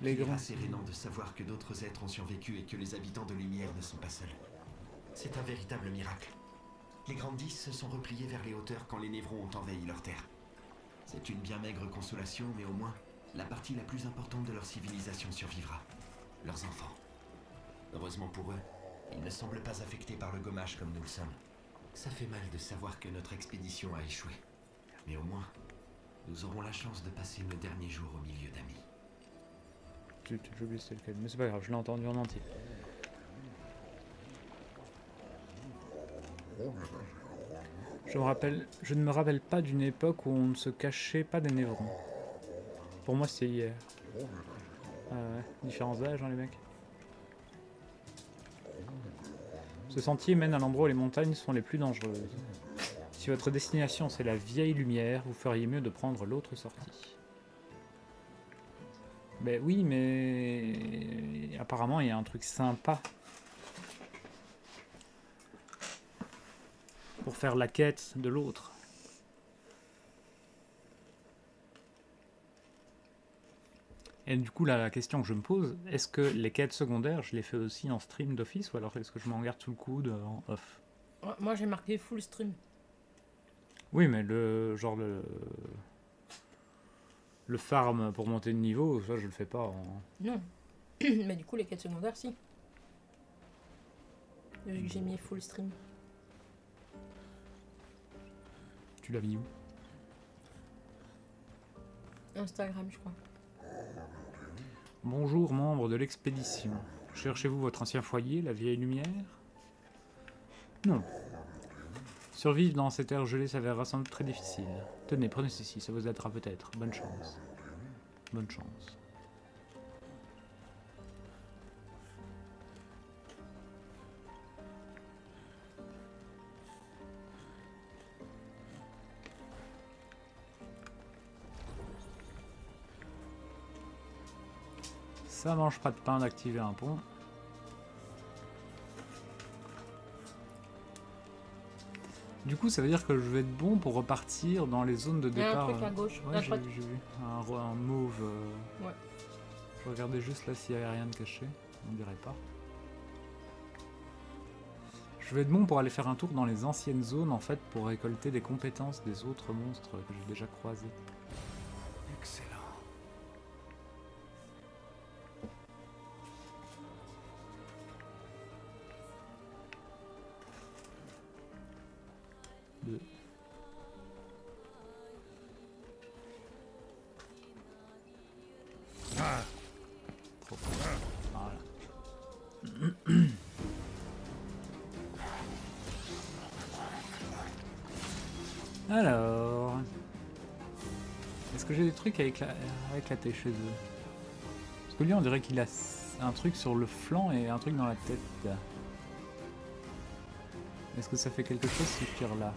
Les grands. C'est sérénant de savoir que d'autres êtres ont survécu et que les habitants de Lumière ne sont pas seuls. C'est un véritable miracle. Les Grandis se sont repliés vers les hauteurs quand les Névrons ont envahi leur terre. C'est une bien maigre consolation, mais au moins, la partie la plus importante de leur civilisation survivra. Leurs enfants. Heureusement pour eux, ils ne semblent pas affectés par le gommage comme nous le sommes. Ça fait mal de savoir que notre expédition a échoué. Mais au moins, nous aurons la chance de passer nos derniers jours au milieu d'amis. J'ai oublié c'était lequel, mais c'est pas grave, je l'ai entendu en entier. Je ne me rappelle pas d'une époque où on ne se cachait pas des névrons. Pour moi, c'est hier. Ah ouais, différents âges, hein, les mecs. Ce sentier mène à l'endroit où les montagnes sont les plus dangereuses. Si votre destination c'est la vieille lumière, vous feriez mieux de prendre l'autre sortie. Ben oui, mais apparemment il y a un truc sympa. pour faire la quête de l'autre. Et du coup, là, la question que je me pose, est-ce que les quêtes secondaires, je les fais aussi en stream d'office ou alors est-ce que je m'en garde sous le coude en off? Ouais, moi j'ai marqué full stream. Oui, mais le genre le farm pour monter de niveau, ça je le fais pas en... Non. Mais du coup les quêtes secondaires si. Vu que j'ai mis full stream. Tu l'as mis où? Instagram je crois. Bonjour, membre de l'expédition. Cherchez-vous votre ancien foyer, la vieille lumière? Non. Survivre dans cette air gelée s'avérera sans doute très difficile. Tenez, prenez ceci, ça vous aidera peut-être. Bonne chance. Bonne chance. Ça mange pas de pain d'activer un pont. Du coup, ça veut dire que je vais être bon pour repartir dans les zones de Il y a départ. un truc à gauche. Ouais, à j'ai droite. vu, j'ai vu. Un mauve. Ouais. Je regardais juste là s'il y avait rien de caché. On dirait pas. Je vais être bon pour aller faire un tour dans les anciennes zones en fait pour récolter des compétences des autres monstres que j'ai déjà croisés. Excellent. Trop fort. Voilà. Alors, est-ce que j'ai des trucs à éclater chez eux? Parce que lui, on dirait qu'il a un truc sur le flanc et un truc dans la tête. Est-ce que ça fait quelque chose si je tire là?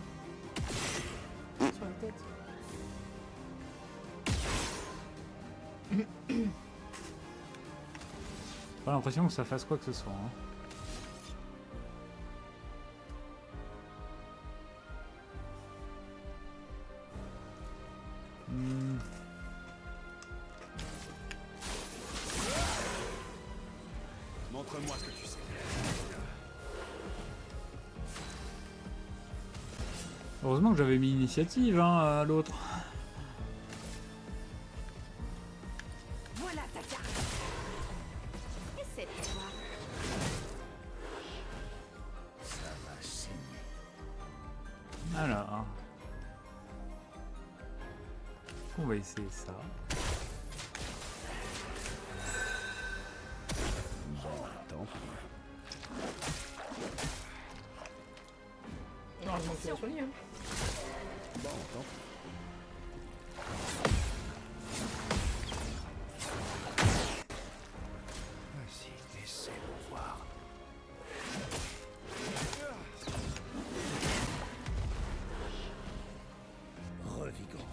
Sur la tête. Pas l'impression que ça fasse quoi que ce soit. Hein. Montre-moi ce que tu sais. Heureusement que j'avais mis l'initiative hein, à l'autre. Voilà ta carte. Et c'est toi. Ça va saigner. Alors. On va essayer ça. Attends. Non, je manque de la soigner. Hein. Bon, attends. Vas-y, essaie pour voir. Revigorant.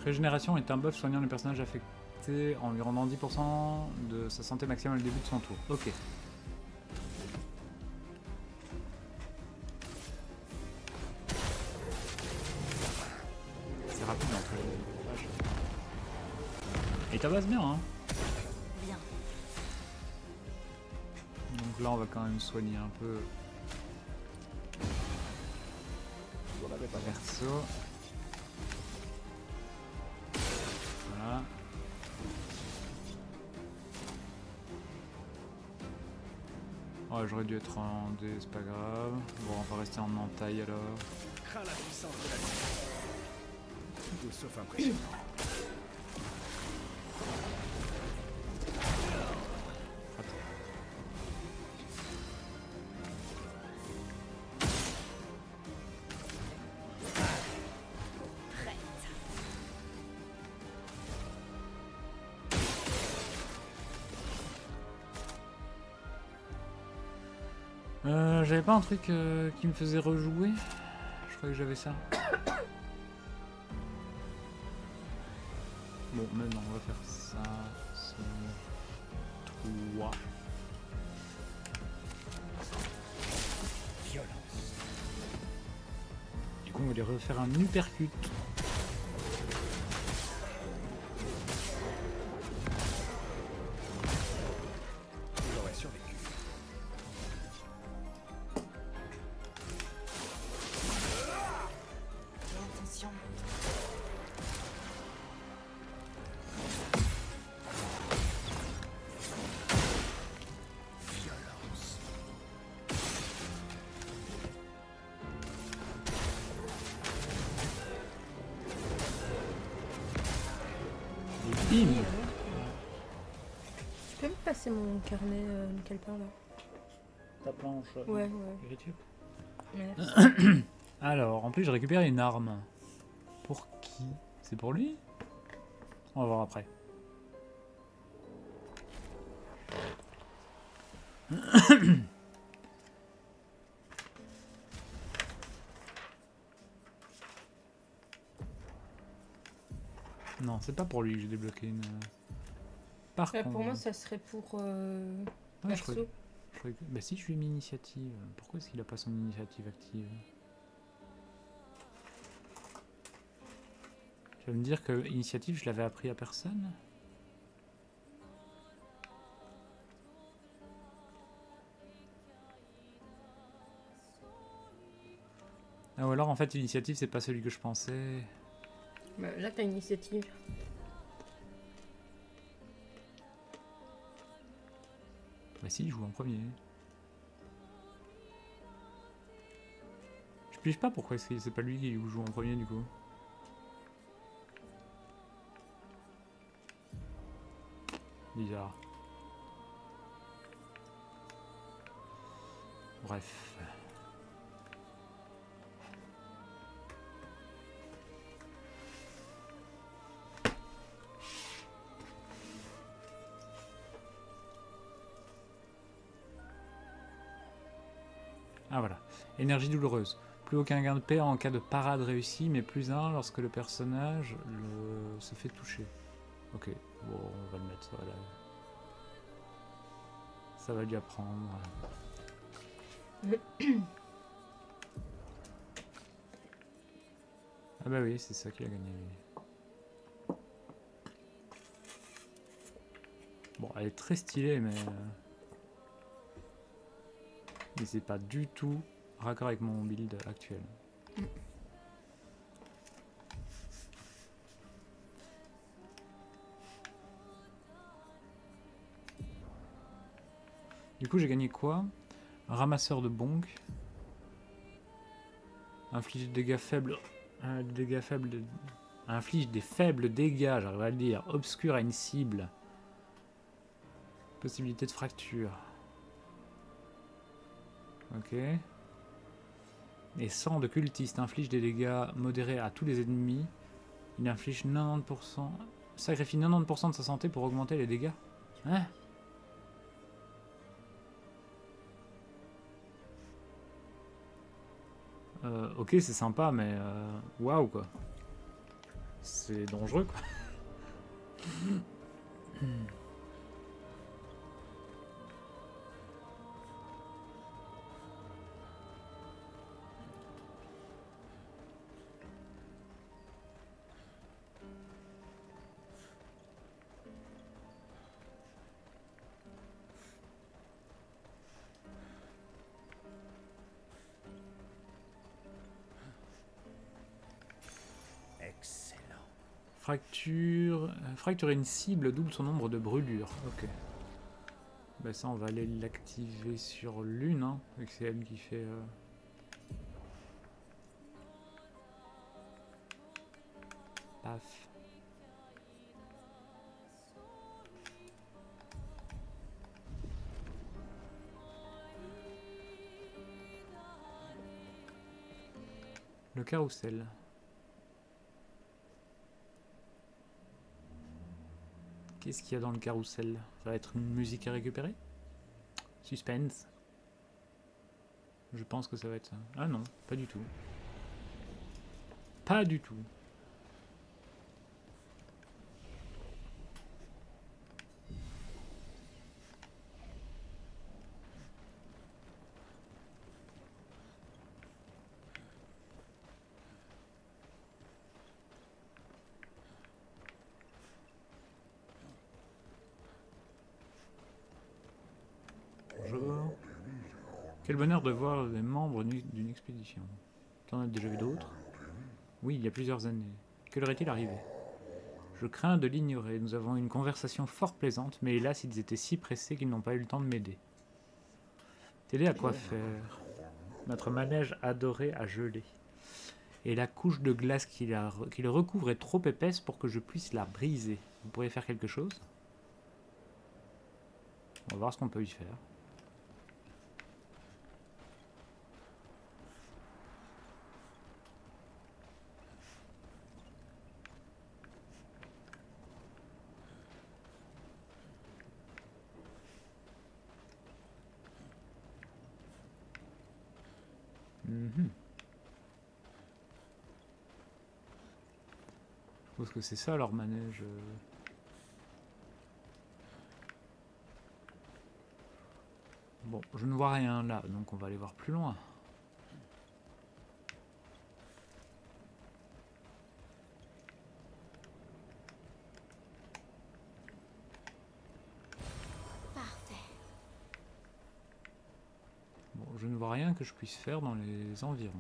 Régénération est un buff soignant les personnages affectés en lui rendant 10% de sa santé maximale au début de son tour. Ok. C'est rapide entre les pages. Et tabasse bien hein. Bien. Donc là on va quand même soigner un peu perso. Voilà. Ouais, j'aurais dû être en D, c'est pas grave. Bon, on va rester en entaille alors. Crains la puissance de la vie. Tout sauf impressionnant. J'avais pas un truc qui me faisait rejouer? Je croyais que j'avais ça. Bon, maintenant on va faire ça. C'est 3. Violence. va lui refaire un uppercut. J'aurais survécu. Attention. Violence. Et bim. Tu peux me passer mon carnet, calepin là? Ta planche. Ouais. Écriture. Merci. Alors, en plus, je récupère une arme. Pour qui? C'est pour lui? On va voir après. Non, c'est pas pour lui que j'ai débloqué une. Par Ouais, contre. pour moi, ça serait pour Ouais, je croyais- perso. je croyais que- Bah si je lui ai mis initiative, pourquoi est-ce qu'il a pas son initiative active? Tu vas me dire que initiative je l'avais appris à personne? Ah ou alors en fait initiative c'est pas celui que je pensais. Bah, là, t'as une initiative. Bah si, il joue en premier. Je pige pas pourquoi c'est pas lui qui joue en premier du coup. Bizarre. Bref. Ah voilà. Énergie douloureuse. Plus aucun gain de paix en cas de parade réussie, mais plus un lorsque le personnage se fait toucher. Ok, bon, on va le mettre, voilà. Ça va lui apprendre. Ah bah oui, c'est ça qu'il a gagné. Lui. Bon, elle est très stylée, mais c'est pas du tout raccord avec mon build actuel. Du coup, j'ai gagné quoi? Un ramasseur de bonk. Inflige des dégâts faibles. Inflige des faibles dégâts, j'arriverai à le dire. Obscur à une cible. Possibilité de fracture. Ok. Et sang de cultiste inflige des dégâts modérés à tous les ennemis. Il inflige 90%. Sacrifie 90% de sa santé pour augmenter les dégâts. Hein? Ok, c'est sympa, mais waouh quoi. C'est dangereux quoi. Excellent. Fracturer une cible double son nombre de brûlures. Ok. Bah ça on va aller l'activer sur l'une, hein, vu que c'est elle qui fait... Paf. Le carrousel. Qu'est-ce qu'il y a dans le carrousel? Ça va être une musique à récupérer? Suspense. Je pense que ça va être ça. Ah non, pas du tout. Pas du tout. Quel bonheur de voir les membres d'une expédition. T'en as déjà vu d'autres? Oui, il y a plusieurs années. Que leur est-il arrivé? Je crains de l'ignorer. Nous avons eu une conversation fort plaisante, mais hélas, ils étaient si pressés qu'ils n'ont pas eu le temps de m'aider. T'aider à quoi faire? Notre manège adoré a gelé. Et la couche de glace qui le recouvre est trop épaisse pour que je puisse la briser. Vous pourriez faire quelque chose? On va voir ce qu'on peut y faire. Je pense que c'est ça leur manège. Bon, je ne vois rien là, donc on va aller voir plus loin. Parfait. Bon, je ne vois rien que je puisse faire dans les environs.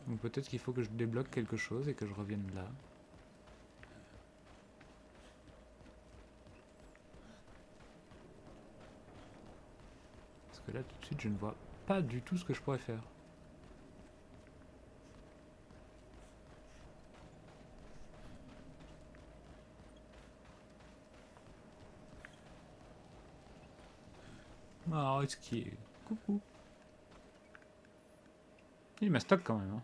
Donc peut-être qu'il faut que je débloque quelque chose et que je revienne là. Parce que là tout de suite je ne vois pas du tout ce que je pourrais faire. Ah, skier. Coucou. Il m'a stock quand même. Hein.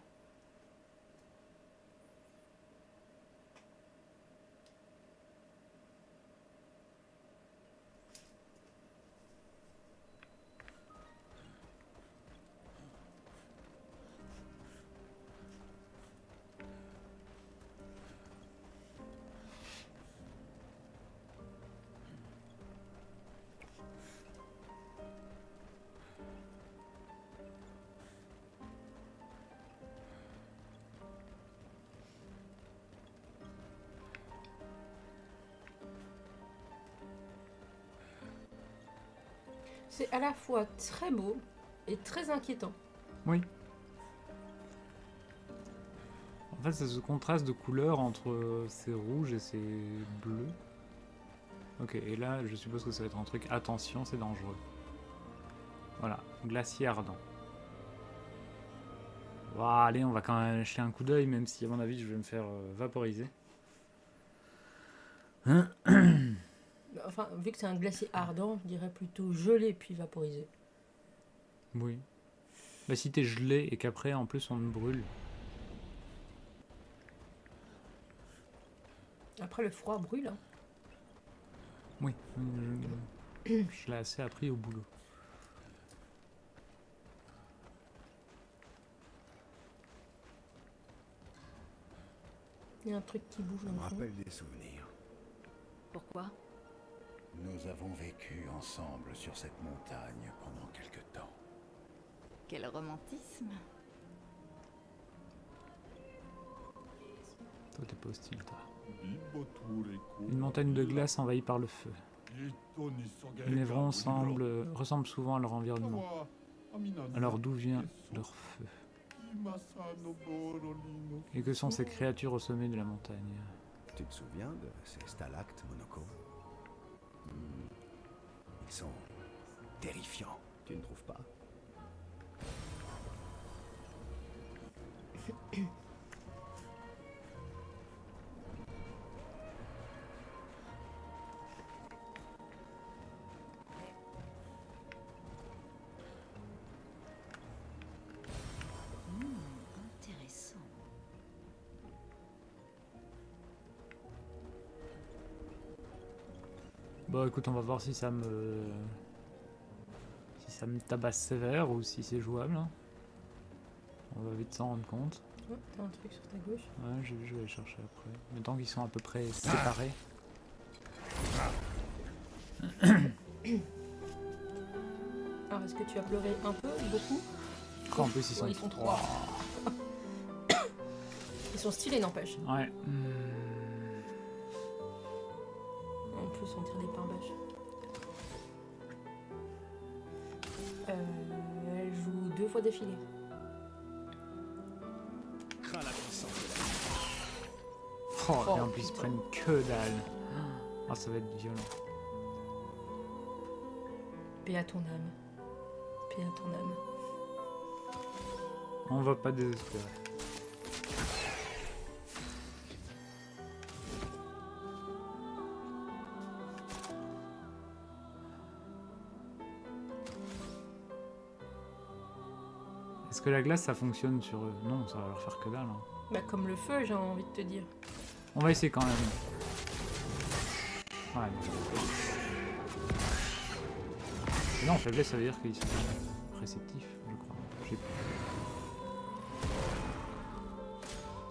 C'est à la fois très beau et très inquiétant. Oui. En fait, c'est ce contraste de couleurs entre ces rouges et ces bleus. Ok, et là, je suppose que ça va être un truc. Attention, c'est dangereux. Voilà, glacier ardent. Bon, allez, on va quand même jeter un coup d'œil, même si à mon avis, je vais me faire vaporiser. Enfin, vu que c'est un glacier ardent, je dirais plutôt gelé puis vaporisé. Oui. Bah, si t'es gelé et qu'après, en plus, on te brûle. Après, le froid brûle. Hein. Oui. Je l'ai assez appris au boulot. Il y a un truc qui bouge Ça dans me le fond. rappelle des souvenirs. Pourquoi? Nous avons vécu ensemble sur cette montagne pendant quelque temps. Quel romantisme. Toi, t'es pas hostile, toi. Une montagne de glace envahie par le feu. Les névrons ressemblent souvent à leur environnement. Alors d'où vient leur feu? Et que sont ces créatures au sommet de la montagne? Tu te souviens de ces stalactes, Monoko? Ils sont terrifiants, tu ne trouves pas? Intéressant. Bon, écoute, on va voir si ça me tabasse sévère ou si c'est jouable. Hein. On va vite s'en rendre compte. Oh, t'as un truc sur ta gauche. Ouais, j'ai vu, je vais aller chercher après. Mais tant qu'ils sont à peu près séparés. Alors, est-ce que tu as pleuré un peu, beaucoup? Oh, en plus, ils sont, ils sont trois. Ils sont stylés, n'empêche. Ouais. On peut sentir des pains bêches. Elle joue 2 fois d'affilée. Crains la puissance de Oh, et en plus ils prennent que dalle. Oh, ça va être violent. Paix à ton âme. Paix à ton âme. On va pas désespérer. Est-ce que la glace ça fonctionne sur eux? Non, ça va leur faire que dalle. Hein. Bah comme le feu, j'ai envie de te dire. On va essayer quand même. Ouais, non, faiblesse ça veut dire qu'ils sont réceptifs, je crois. Je sais plus.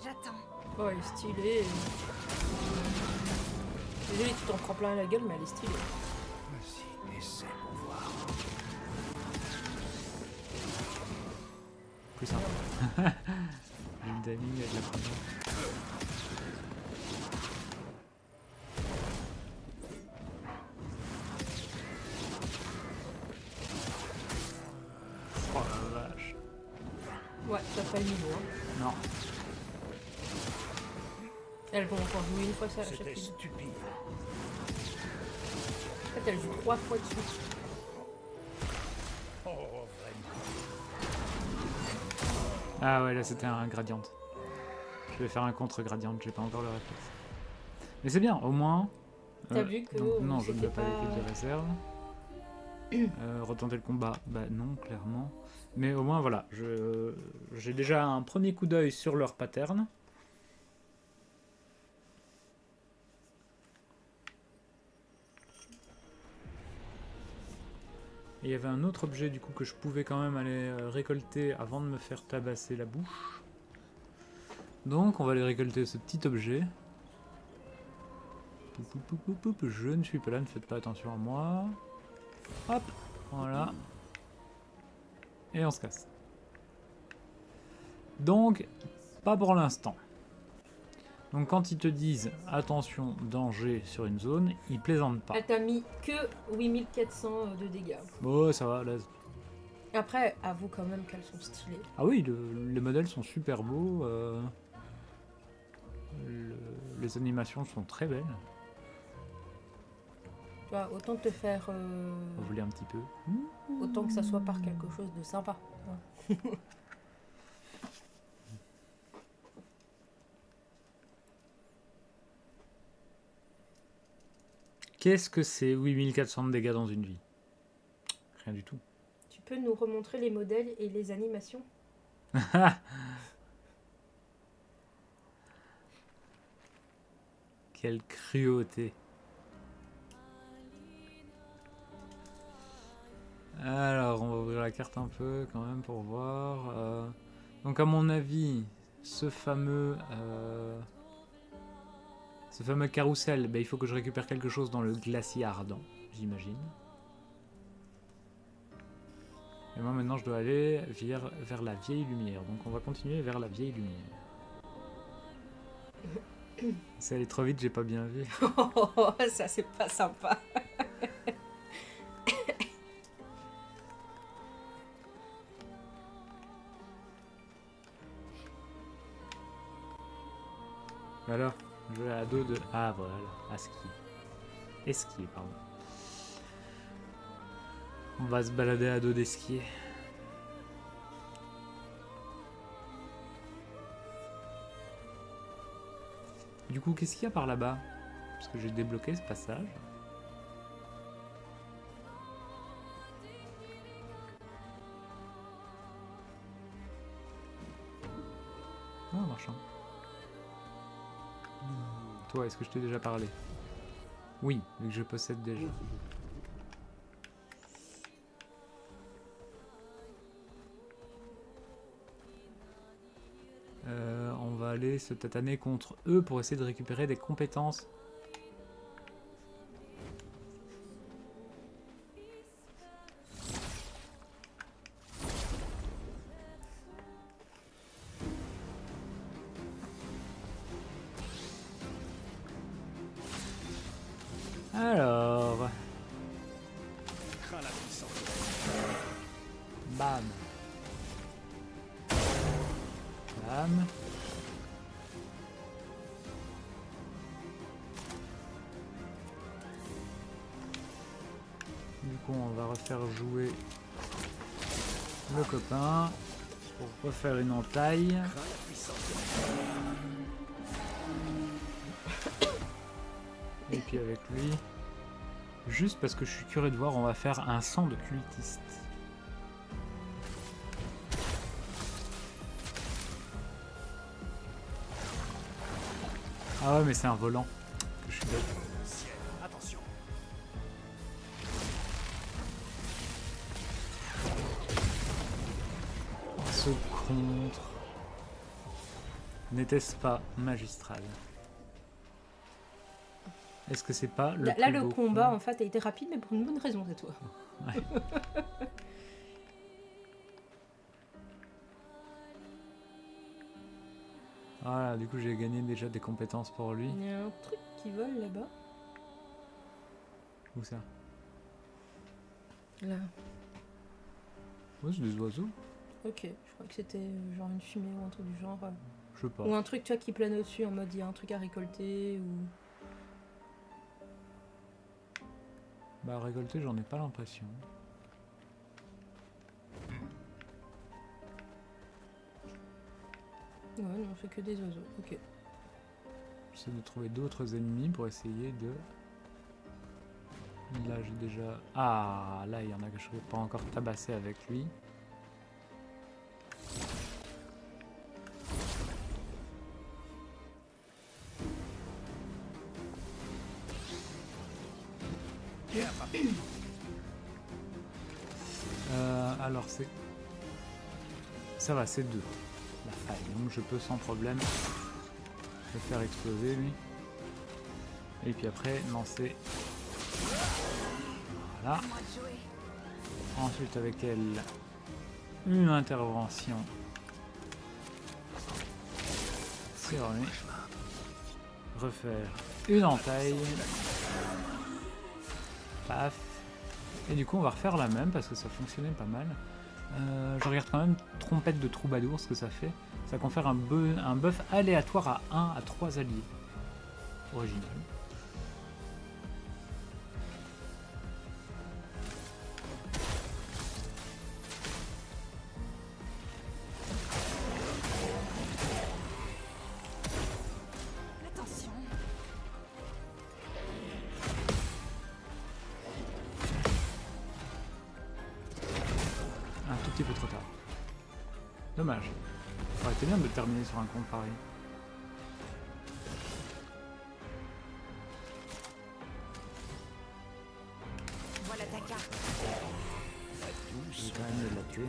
J'attends. Oh, elle est stylée. Désolée, tu t'en prends plein la gueule, mais elle est stylée. Vas-y, essaie pour voir. Plus simple. Le damage avec la première. Oh la vache. Ouais, t'as pas le niveau. Hein. Non. Elles vont encore jouer une fois ça à chaque C'était fois. stupide. En fait, elle joue 3 fois de suite. Oh, vraiment. Ah ouais, là c'était un gradient. Je vais faire un contre-gradient, j'ai pas encore le réflexe. Mais c'est bien, au moins... T'as vu que donc, non, je ne c'était veux pas l'équipe de réserve. Retenter le combat, bah non, clairement. Mais au moins, voilà, j'ai déjà un premier coup d'œil sur leur pattern. Et il y avait un autre objet du coup que je pouvais quand même aller récolter avant de me faire tabasser la bouche. Donc on va aller récolter ce petit objet. Je ne suis pas là, ne faites pas attention à moi. Hop, voilà. Et on se casse. Donc, pas pour l'instant. Donc quand ils te disent attention, danger sur une zone, ils plaisantent pas. Elle t'a mis que 8400 de dégâts. Bon, ça va, là. Après, avoue quand même qu'elles sont stylées. Ah oui, les modèles sont super beaux. Les animations sont très belles. Tu vois, autant te faire... Vous voulez un petit peu? Autant que ça soit par quelque chose de sympa. Ouais. Qu'est-ce que c'est 8400 de dégâts dans une vie? Rien du tout. Tu peux nous remontrer les modèles et les animations? Quelle cruauté. Alors, on va ouvrir la carte un peu quand même pour voir. Donc à mon avis, ce fameux carrousel, bah, il faut que je récupère quelque chose dans le glacier ardent, j'imagine. Et moi maintenant je dois aller vers la vieille lumière. Donc on va continuer vers la vieille lumière. C'est allé trop vite, j'ai pas bien vu. Oh, ça c'est pas sympa. Alors, je vais à dos de... Ah voilà, à skier. Esquier, pardon. On va se balader à dos d'esquier. Du coup, qu'est-ce qu'il y a par là-bas? Parce que j'ai débloqué ce passage. Ah, marchand. Toi, est-ce que je t'ai déjà parlé? Oui, vu que je possède déjà. On va aller se tataner contre eux pour essayer de récupérer des compétences. Alors... Bam. Bam. Du coup, on va refaire jouer le copain pour refaire une entaille. Et puis avec lui, juste parce que je suis curieux de voir, on va faire un sang de cultiste. Ah ouais, mais c'est un volant que je suis bête. Attention. Ce contre n'était-ce pas magistral? Est-ce que c'est pas le Là, plus le beau combat coup en fait a été rapide, mais pour une bonne raison cette fois. Ouais. Voilà, du coup j'ai gagné déjà des compétences pour lui. Il y a un truc qui vole là-bas. Où ça? Là. Ouais, c'est des oiseaux. Ok, je crois que c'était genre une fumée ou un truc du genre. Je sais pas. Ou un truc, tu vois, qui plane au-dessus en mode il y a un truc à récolter ou... Bah récolter, j'en ai pas l'impression. Ouais, non, c'est que des oiseaux. Ok. J'essaie de trouver d'autres ennemis pour essayer de... Là j'ai déjà... Ah, là il y en a que je ne peux pas encore tabasser avec lui. Alors c'est... Ça va, c'est 2. La faille, donc je peux sans problème le faire exploser lui. Et puis après lancer... Voilà. Ensuite avec elle, une intervention sur lui. Refaire une entaille. Paf. Et du coup on va refaire la même parce que ça fonctionnait pas mal. Je regarde quand même trompette de troubadour ce que ça fait. Ça confère un buff aléatoire à 1 à 3 alliés. Original. Attention. Un tout petit peu trop tard. Dommage. Ça aurait été bien de terminer sur un compte pareil. Voilà ta carte. Je vais quand même le latter.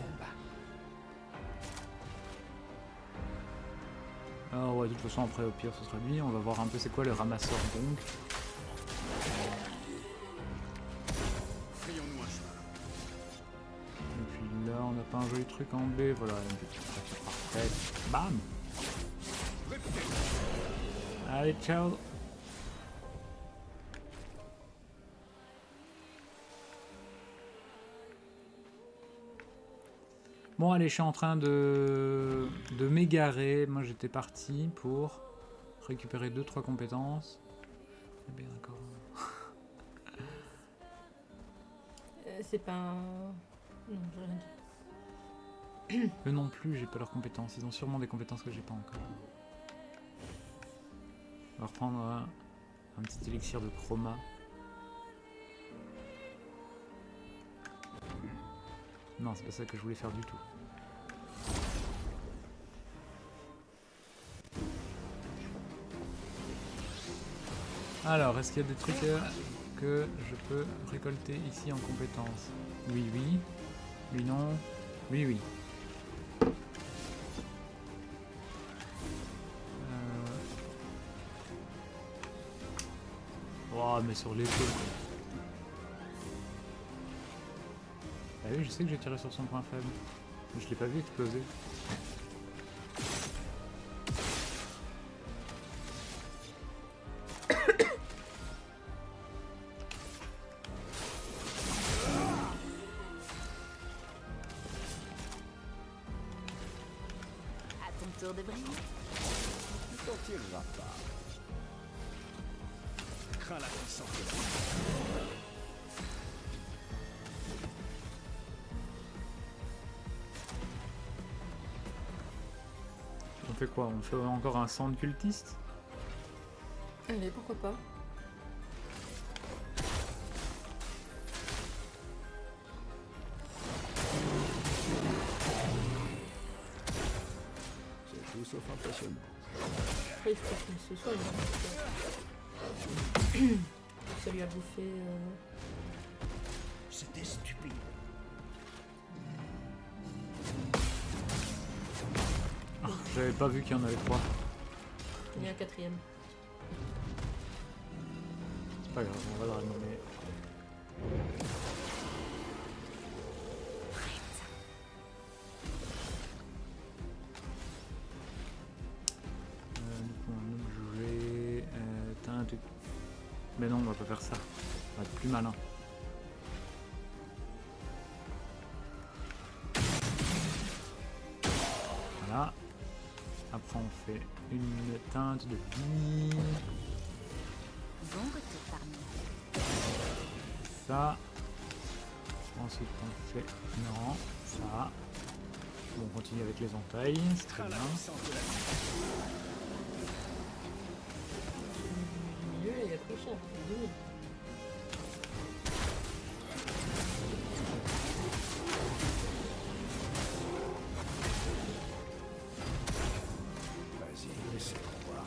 Ah ouais, de toute façon après au pire ce sera lui. On va voir un peu c'est quoi le ramasseur donc. Frayons-nous un chemin. Et puis là on n'a pas un joli truc en B. Voilà, une petite fracture parfaite. Bam. Allez, ciao. Bon allez, je suis en train de m'égarer. Moi j'étais parti pour récupérer 2-3 compétences. Eh bien d'accord. C'est pas un... Non, j'ai rien dit. Eux non plus, j'ai pas leurs compétences. Ils ont sûrement des compétences que j'ai pas encore. On va reprendre un petit élixir de chroma. Non, c'est pas ça que je voulais faire du tout. Alors, est-ce qu'il y a des trucs que je peux récolter ici en compétences? Oui, oui. Oui, non. Oui, oui. Oh, mais sur l'épaule. Ah oui, je sais que j'ai tiré sur son point faible. Mais je l'ai pas vu exploser. tour de brille. Tu t'en tireras pas. Crains la puissance de la... On fait quoi? On fait encore un sang de cultiste? Allez, pourquoi pas. C'est tout sauf impressionnant. Après, il faut qu'il se soigne. Ça lui a bouffé... C'était stupide. J'avais pas vu qu'il y en avait 3. Il y a un quatrième. C'est pas grave, on va le renommer. Du coup, on va jouer... teinte... Mais non, on va pas faire ça. On va être plus malin. Voilà. Après on fait une teinte de vie. Bon retour parmi. Ça. Ensuite on fait... Non, ça. Bon, on continue avec les entailles, c'est très bien. Du milieu, il a pris cher. Vas-y, laissez-moi voir.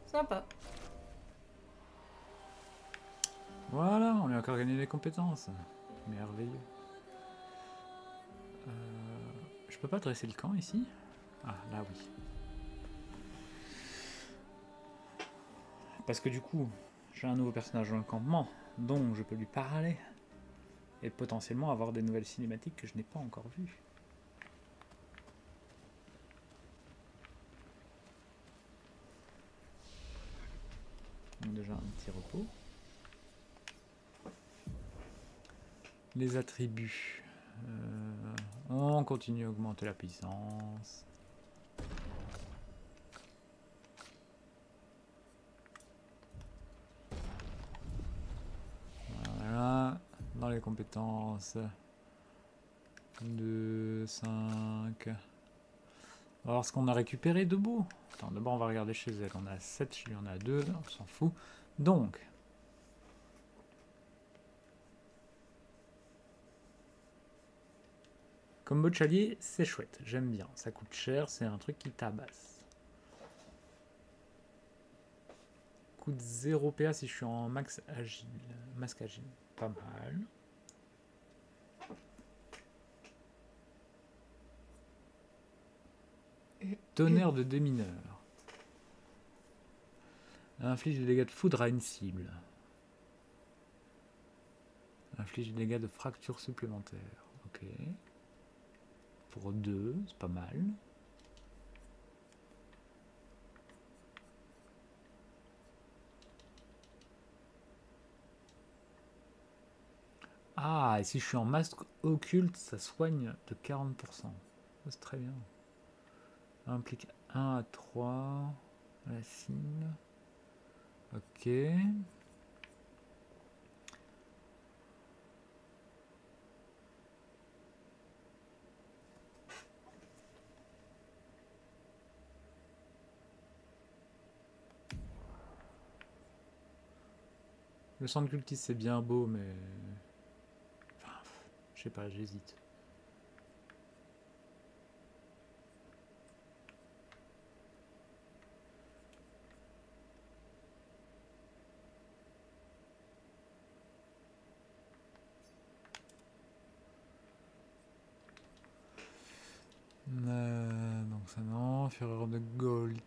Sympa. Voilà, on a encore gagné des compétences. Merveilleux. Je peux pas dresser le camp ici? Ah, là oui. Parce que du coup, j'ai un nouveau personnage dans le campement, donc je peux lui parler. Et potentiellement avoir des nouvelles cinématiques que je n'ai pas encore vues. Donc déjà un petit repos. Les attributs. On continue à augmenter la puissance. Voilà. Dans les compétences. 2, 5. On va voir ce qu'on a récupéré de beau. Attends, d'abord on va regarder chez elle. On a 7, chez lui on a 2, on s'en fout. Donc. Combo de chalier, c'est chouette, j'aime bien. Ça coûte cher, c'est un truc qui tabasse. Coûte 0 PA si je suis en max agile. Masque agile, pas mal. Tonnerre de démineur. Inflige des dégâts de foudre à une cible. Inflige des dégâts de fracture supplémentaires. Ok. Pour 2, c'est pas mal. Ah, et si je suis en masque occulte, ça soigne de 40%. C'est très bien. Implique 1 à 3. La cible. Ok. Le sang de cultiste c'est bien beau, mais... Enfin, je sais pas, j'hésite. Donc ça non, fureur de Gold.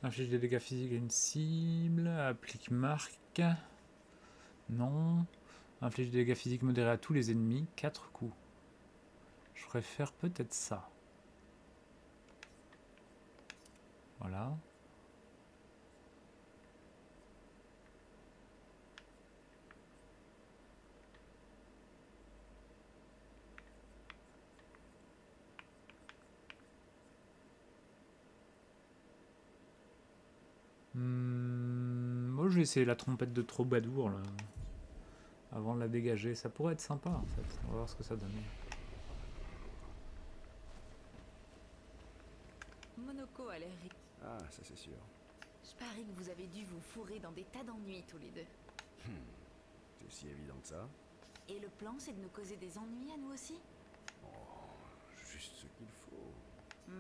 Inflige des dégâts physiques à une cible, applique marque. Non. Inflige des dégâts physiques modérés à tous les ennemis, 4 coups. Je préfère peut-être ça. Voilà. Oh, je vais essayer la trompette de Troubadour là. Avant de la dégager. Ça pourrait être sympa en fait. On va voir ce que ça donne. Monoko a l'air... Ah, ça c'est sûr. Je parie que vous avez dû vous fourrer dans des tas d'ennuis tous les deux. C'est si évident que ça. Et le plan, c'est de nous causer des ennuis à nous aussi? Juste ce qu'il faut.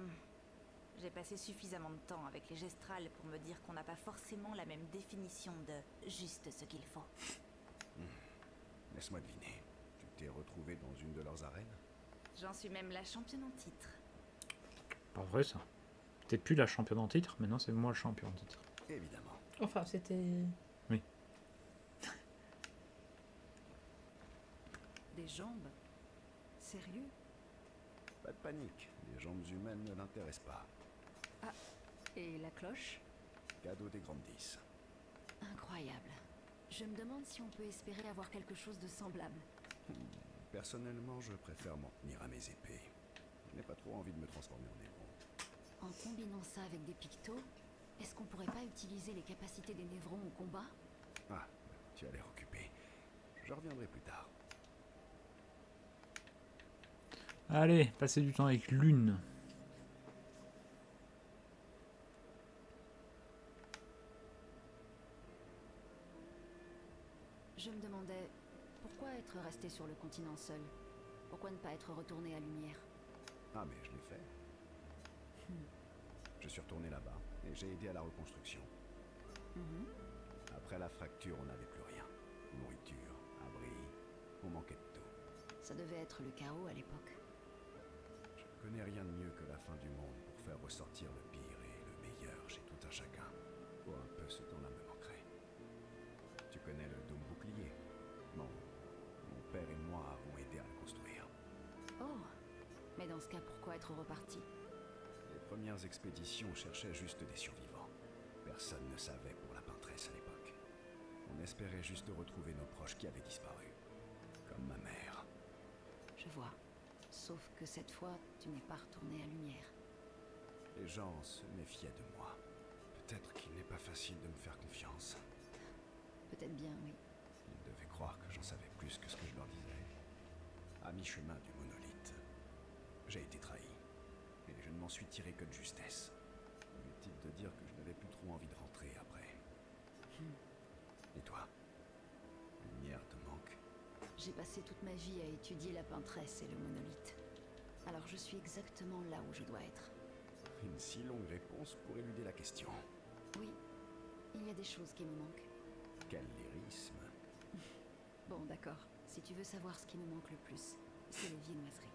J'ai passé suffisamment de temps avec les gestrales pour me dire qu'on n'a pas forcément la même définition de juste ce qu'il faut. Laisse-moi deviner. Tu t'es retrouvé dans une de leurs arènes? J'en suis même la championne en titre. Pas vrai ça. T'es plus la championne en titre, maintenant c'est moi le champion en titre. Évidemment. Enfin, c'était... Oui. Des jambes? Sérieux? Pas de panique. Les jambes humaines ne l'intéressent pas. Ah, et la cloche? Cadeau des grandes 10. Incroyable. Je me demande si on peut espérer avoir quelque chose de semblable. Personnellement, je préfère m'en tenir à mes épées. Je n'ai pas trop envie de me transformer en névron. En combinant ça avec des pictos, est-ce qu'on pourrait pas utiliser les capacités des névrons au combat? Ah, tu as l'air occupé. Je reviendrai plus tard. Allez, passez du temps avec Lune. Je me demandais, pourquoi être resté sur le continent seul? Pourquoi ne pas être retourné à Lumière? Ah, mais je l'ai fait. Je suis retourné là-bas et j'ai aidé à la reconstruction. Après la fracture, on n'avait plus rien. Nourriture, abri, on manquait de tout. Ça devait être le chaos à l'époque. Je ne connais rien de mieux que la fin du monde pour faire ressortir le pire et le meilleur chez tout un chacun. Pour un peu ce temps-là me manquerait. Tu connais le dôme bouclier? Non. Mon père et moi avons aidé à le construire. Oh, mais dans ce cas, pourquoi être reparti? Les premières expéditions cherchaient juste des survivants. Personne ne savait pour la peintresse à l'époque. On espérait juste retrouver nos proches qui avaient disparu. Comme ma mère. Je vois. Sauf que cette fois, tu n'es pas retourné à Lumière. Les gens se méfiaient de moi. Peut-être qu'il n'est pas facile de me faire confiance. Peut-être bien, oui. Ils devaient croire que j'en savais plus que ce que je leur disais. À mi-chemin du monolithe, j'ai été trahi. Et je ne m'en suis tiré que de justesse. Inutile de dire que je n'avais plus trop envie de rentrer après. Et toi? Lumière te manque? J'ai passé toute ma vie à étudier la peintresse et le monolithe. Alors je suis exactement là où je dois être. Une si longue réponse pour éluder la question. Oui, il y a des choses qui me manquent. Quel lyrisme. Bon, d'accord. Si tu veux savoir ce qui me manque le plus, c'est les viennoiseries.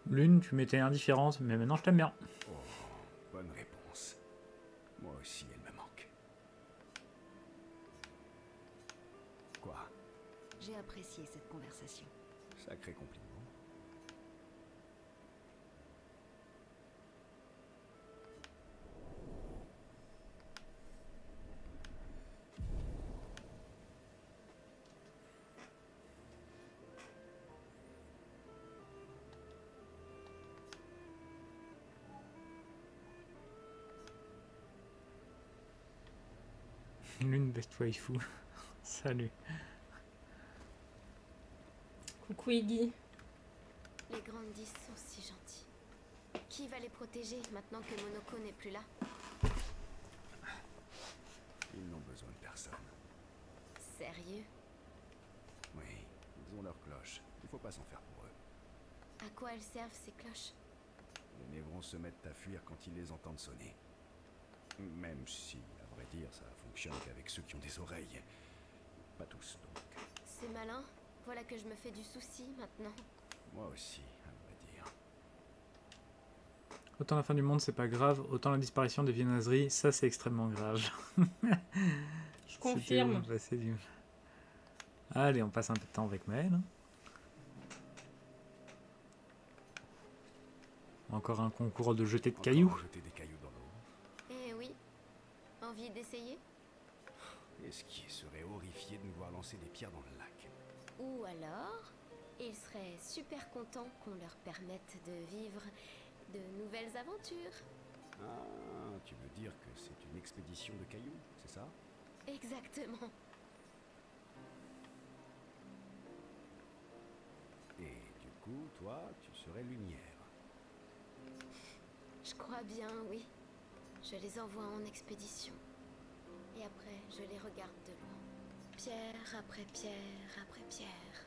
Lune, tu m'étais indifférente, mais maintenant je t'aime bien. Oh, bonne réponse. Moi aussi, elle me manque. Quoi? J'ai apprécié cette conversation. Sacré compliment. Lune, best waifu. Salut. Coucou Iggy. Les grandes 10 sont si gentilles. Qui va les protéger maintenant que Monoko n'est plus là? Ils n'ont besoin de personne. Sérieux? Oui, ils ont leur cloche. Il faut pas s'en faire pour eux. À quoi elles servent ces cloches? Les névrons se mettent à fuir quand ils les entendent sonner. Même si, à vrai dire, ça fonctionne qu'avec ceux qui ont des oreilles. Pas tous, donc. C'est malin. Voilà que je me fais du souci maintenant. Moi aussi, à vrai dire. Autant la fin du monde, c'est pas grave, autant la disparition des viennoiseries, ça c'est extrêmement grave. Je confirme. Allez, on passe un peu de temps avec Maëlle. Encore un concours de jeter de cailloux. Jeter des cailloux dans l'eau. Eh oui. Envie d'essayer? Esquier serait horrifié de nous voir lancer des pierres dans le lac. Ou alors, ils seraient super contents qu'on leur permette de vivre de nouvelles aventures. Ah, tu veux dire que c'est une expédition de cailloux, c'est ça? Exactement. Et du coup, toi, tu serais lumière. Je crois bien, oui. Je les envoie en expédition. Et après, je les regarde de loin. Pierre après pierre après pierre.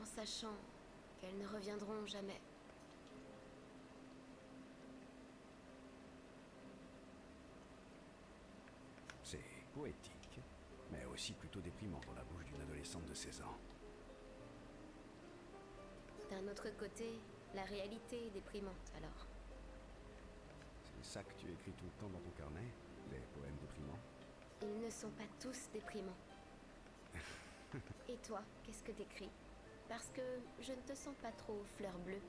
En sachant qu'elles ne reviendront jamais. C'est poétique, mais aussi plutôt déprimant dans la bouche d'une adolescente de 16 ans. D'un autre côté, la réalité est déprimante alors. C'est ça que tu écris tout le temps dans ton carnet? Des poèmes déprimants? Ils ne sont pas tous déprimants. Et toi, qu'est-ce que t'écris? Parce que je ne te sens pas trop fleur bleue.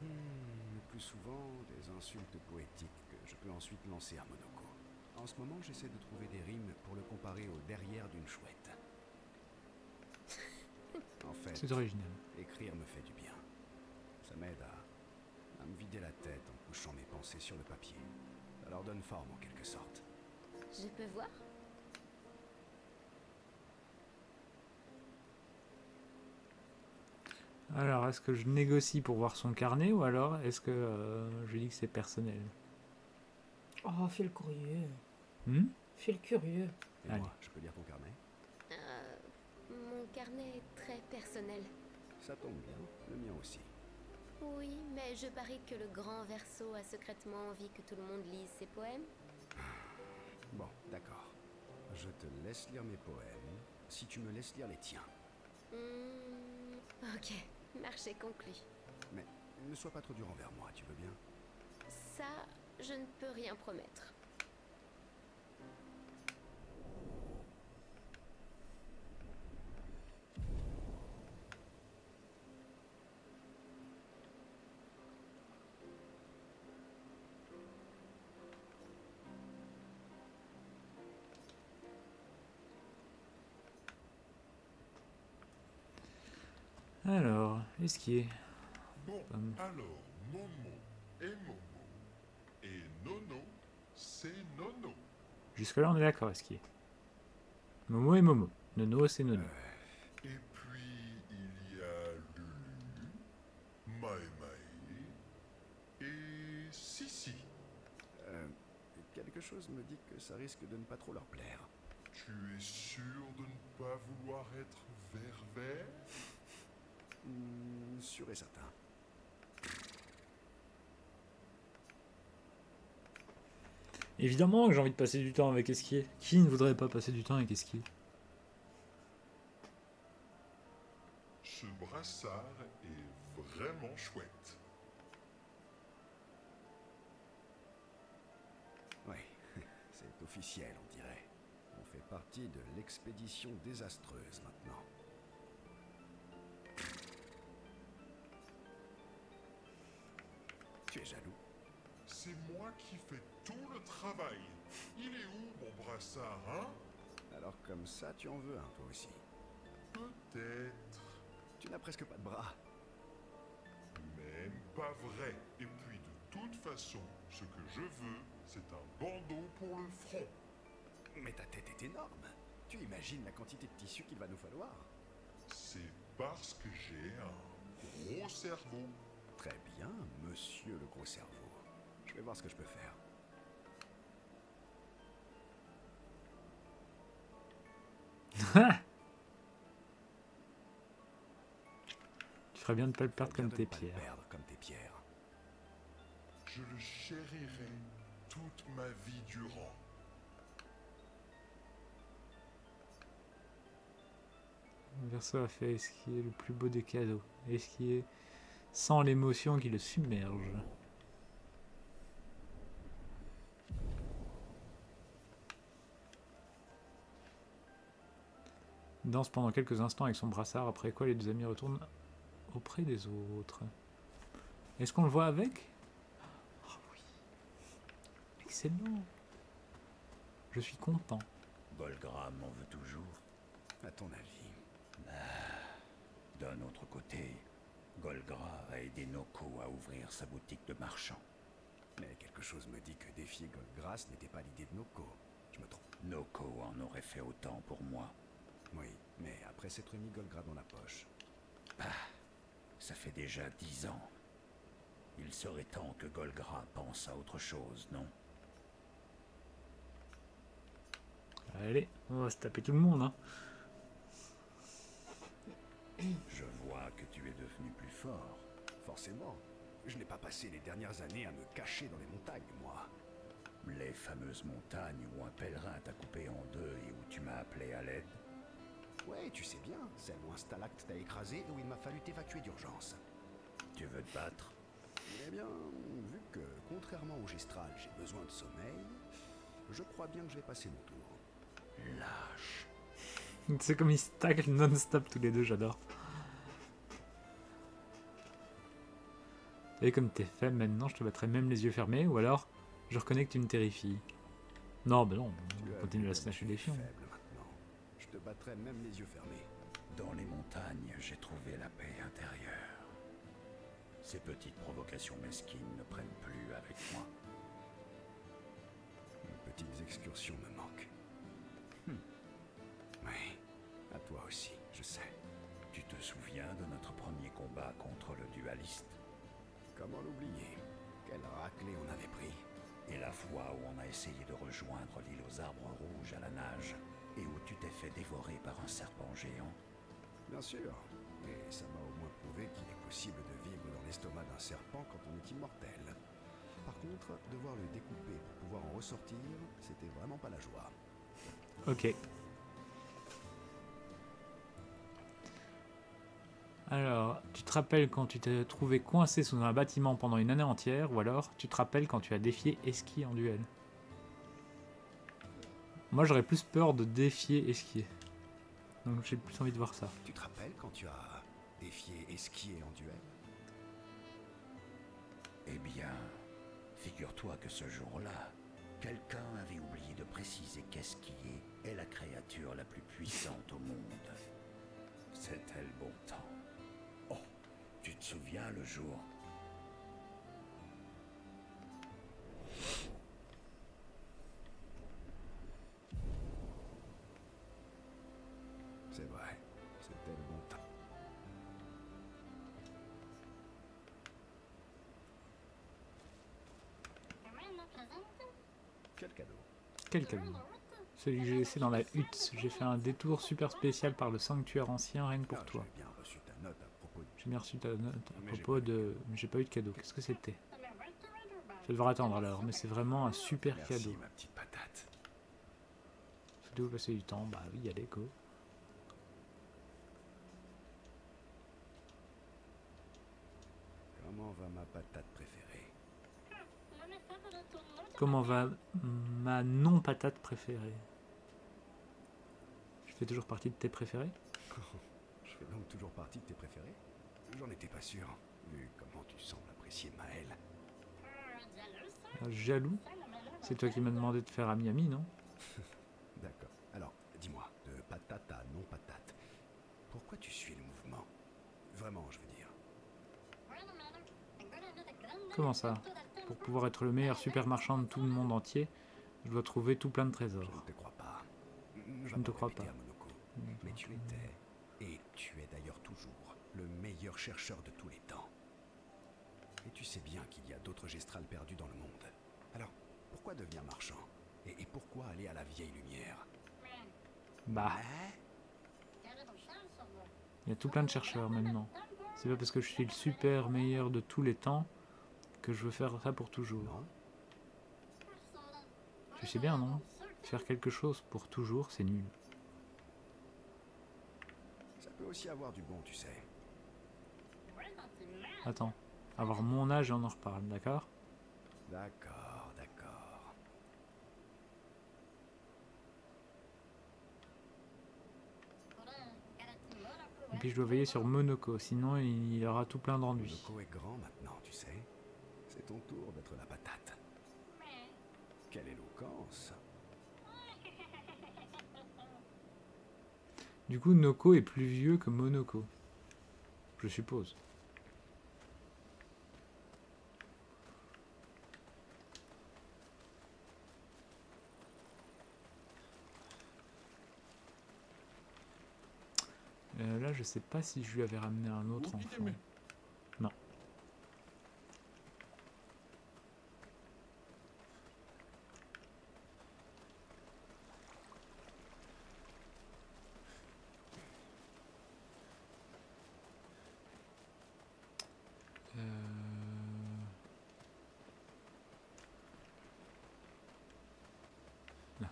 Le plus souvent, des insultes poétiques que je peux ensuite lancer à Monoko. En ce moment, j'essaie de trouver des rimes pour le comparer au derrière d'une chouette. En fait, C'est original. écrire me fait du bien. Ça m'aide à me vider la tête en couchant mes pensées sur le papier. Ça leur donne forme en quelque sorte. Je peux voir? Alors, est-ce que je négocie pour voir son carnet ou alors est-ce que je dis que c'est personnel? Oh, fais le curieux. Fais le curieux. Et Allez. moi, je peux lire ton carnet? Mon carnet est très personnel. Ça tombe bien, le mien aussi. Oui, mais je parie que le grand Verseau a secrètement envie que tout le monde lise ses poèmes. Bon, d'accord. Je te laisse lire mes poèmes, si tu me laisses lire les tiens. Ok, marché conclu. Mais ne sois pas trop dur envers moi, tu veux bien? Ça, je ne peux rien promettre. Alors, esquier. Bon, alors, Momo est Momo. Et Nono, c'est Nono. Jusque-là, on est d'accord, esquier. Momo et Momo. Nono, c'est Nono. Et puis, il y a Lulu, Maïmaï et Sissi. Quelque chose me dit que ça risque de ne pas trop leur plaire. Tu es sûr de ne pas vouloir être vert-vert? Sûr et certain. Évidemment que j'ai envie de passer du temps avec esquier. Qui ne voudrait pas passer du temps avec esquier? Ce brassard est vraiment chouette. Oui, c'est officiel, on dirait. On fait partie de l'expédition désastreuse maintenant. Tu es jaloux? C'est moi qui fais tout le travail. Il est où, mon brassard, hein? Alors comme ça, tu en veux un, toi aussi? Peut-être. Tu n'as presque pas de bras. Même pas vrai. Et puis de toute façon, ce que je veux, c'est un bandeau pour le front. Mais ta tête est énorme. Tu imagines la quantité de tissu qu'il va nous falloir? C'est parce que j'ai un gros cerveau. Très bien, monsieur le gros cerveau. Je vais voir ce que je peux faire. Tu ferais bien de pas le perdre comme tes Pas le pierres. perdre comme tes pierres. Je le chérirai toute ma vie durant. Verseau a fait esquier le plus beau des cadeaux. Esquier sans l'émotion qui le submerge. Danse pendant quelques instants avec son brassard, après quoi les deux amis retournent auprès des autres. Est-ce qu'on le voit avec? Oh oui. Excellent. Je suis content. Golgra m'en veut toujours. À ton avis? D'un autre côté, Golgra a aidé Noko à ouvrir sa boutique de marchand. Mais quelque chose me dit que défier Golgra, ce n'était pas l'idée de Noko. Je me trompe. No Monoko en aurait fait autant pour moi. Oui, mais après s'être mis Golgra dans la poche. Bah, ça fait déjà 10 ans. Il serait temps que Golgra pense à autre chose, non? Allez, on va se taper tout le monde, hein. Je vois que tu es devenu plus fort. Forcément. Je n'ai pas passé les dernières années à me cacher dans les montagnes, moi. Les fameuses montagnes où un pèlerin t'a coupé en deux et où tu m'as appelé à l'aide? Ouais, tu sais bien, celle où un stalacte t'a écrasé et où il m'a fallu t'évacuer d'urgence. Tu veux te battre? Eh bien, vu que, contrairement au Gestral, j'ai besoin de sommeil, je crois bien que je vais passer mon tour. Lâche. C'est comme ils se taclent non-stop tous les deux, j'adore. Et comme t'es faible maintenant, je te battrai même les yeux fermés, ou alors je reconnais que tu me terrifies. Non, bah non, on continue à se lâcher des fions. Faible maintenant. Je te battrai même les yeux fermés. Dans les montagnes, j'ai trouvé la paix intérieure. Ces petites provocations mesquines ne prennent plus avec moi. Les petites excursions me manquent. Oui, à toi aussi, je sais. Tu te souviens de notre premier combat contre le dualiste? Comment l'oublier? Quelle raclée on avait pris. Et la fois où on a essayé de rejoindre l'île aux arbres rouges à la nage, et où tu t'es fait dévorer par un serpent géant? Bien sûr, mais ça m'a au moins prouvé qu'il est possible de vivre dans l'estomac d'un serpent quand on est immortel. Par contre, devoir le découper pour pouvoir en ressortir, c'était vraiment pas la joie. Ok. Alors, tu te rappelles quand tu t'es trouvé coincé sous un bâtiment pendant une année entière, ou alors tu te rappelles quand tu as défié Eski en duel? Moi j'aurais plus peur de défier Eski. Donc j'ai plus envie de voir ça. Tu te rappelles quand tu as défié Esquier en duel? Eh bien, figure-toi que ce jour-là, quelqu'un avait oublié de préciser qu'Esquier est la créature la plus puissante au monde. C'était le bon temps. Oh, tu te souviens le jour? C'est vrai, c'était le bon temps. Quel cadeau? Quel cadeau? Celui que j'ai laissé dans la hutte. J'ai fait un détour super spécial par le sanctuaire ancien, rien que pour toi. J'ai bien reçu ta note à propos de... J'ai bien reçu ta note à propos de... Mais j'ai pas eu de cadeau. Qu'est-ce que c'était? Je vais devoir attendre alors, mais c'est vraiment un super Merci, cadeau. ma petite patate. Souhaitez-vous passer du temps? Bah oui, allez, go. Comment va ma patate préférée? Comment va ma non-patate préférée? Je fais toujours partie de tes préférés? Je fais donc toujours partie de tes préférés? J'en étais pas sûr, vu comment tu sembles apprécier Maël. Jaloux? C'est toi qui m'as demandé de faire ami-ami, non? D'accord. Alors, dis-moi, de patate à non-patate, pourquoi tu suis le mouvement? Vraiment, je veux dire. Comment ça? Pour pouvoir être le meilleur super marchand de tout le monde entier, je dois trouver tout plein de trésors. Je ne te crois pas. Je ne te crois pas. Mais tu étais, et tu es d'ailleurs toujours, le meilleur chercheur de tous les temps. Et tu sais bien qu'il y a d'autres gestrales perdus dans le monde. Alors, pourquoi devenir marchand? Et pourquoi aller à la vieille lumière? Bah, il y a tout plein de chercheurs maintenant. C'est pas parce que je suis le super meilleur de tous les temps que je veux faire ça pour toujours. Non. Tu sais bien, non? Faire quelque chose pour toujours, c'est nul. Ça peut aussi avoir du bon, tu sais. Attends, avoir mon âge et on en reparle, d'accord? D'accord, d'accord. Et puis je dois veiller sur Monoko, sinon il aura tout plein d'ennuis. Monoko est grand maintenant, tu sais. C'est ton tour d'être la patate. Quelle éloquence! Du coup, Noko est plus vieux que Monoko. Je suppose. Là, je sais pas si je lui avais ramené un autre enfant. Non. Là.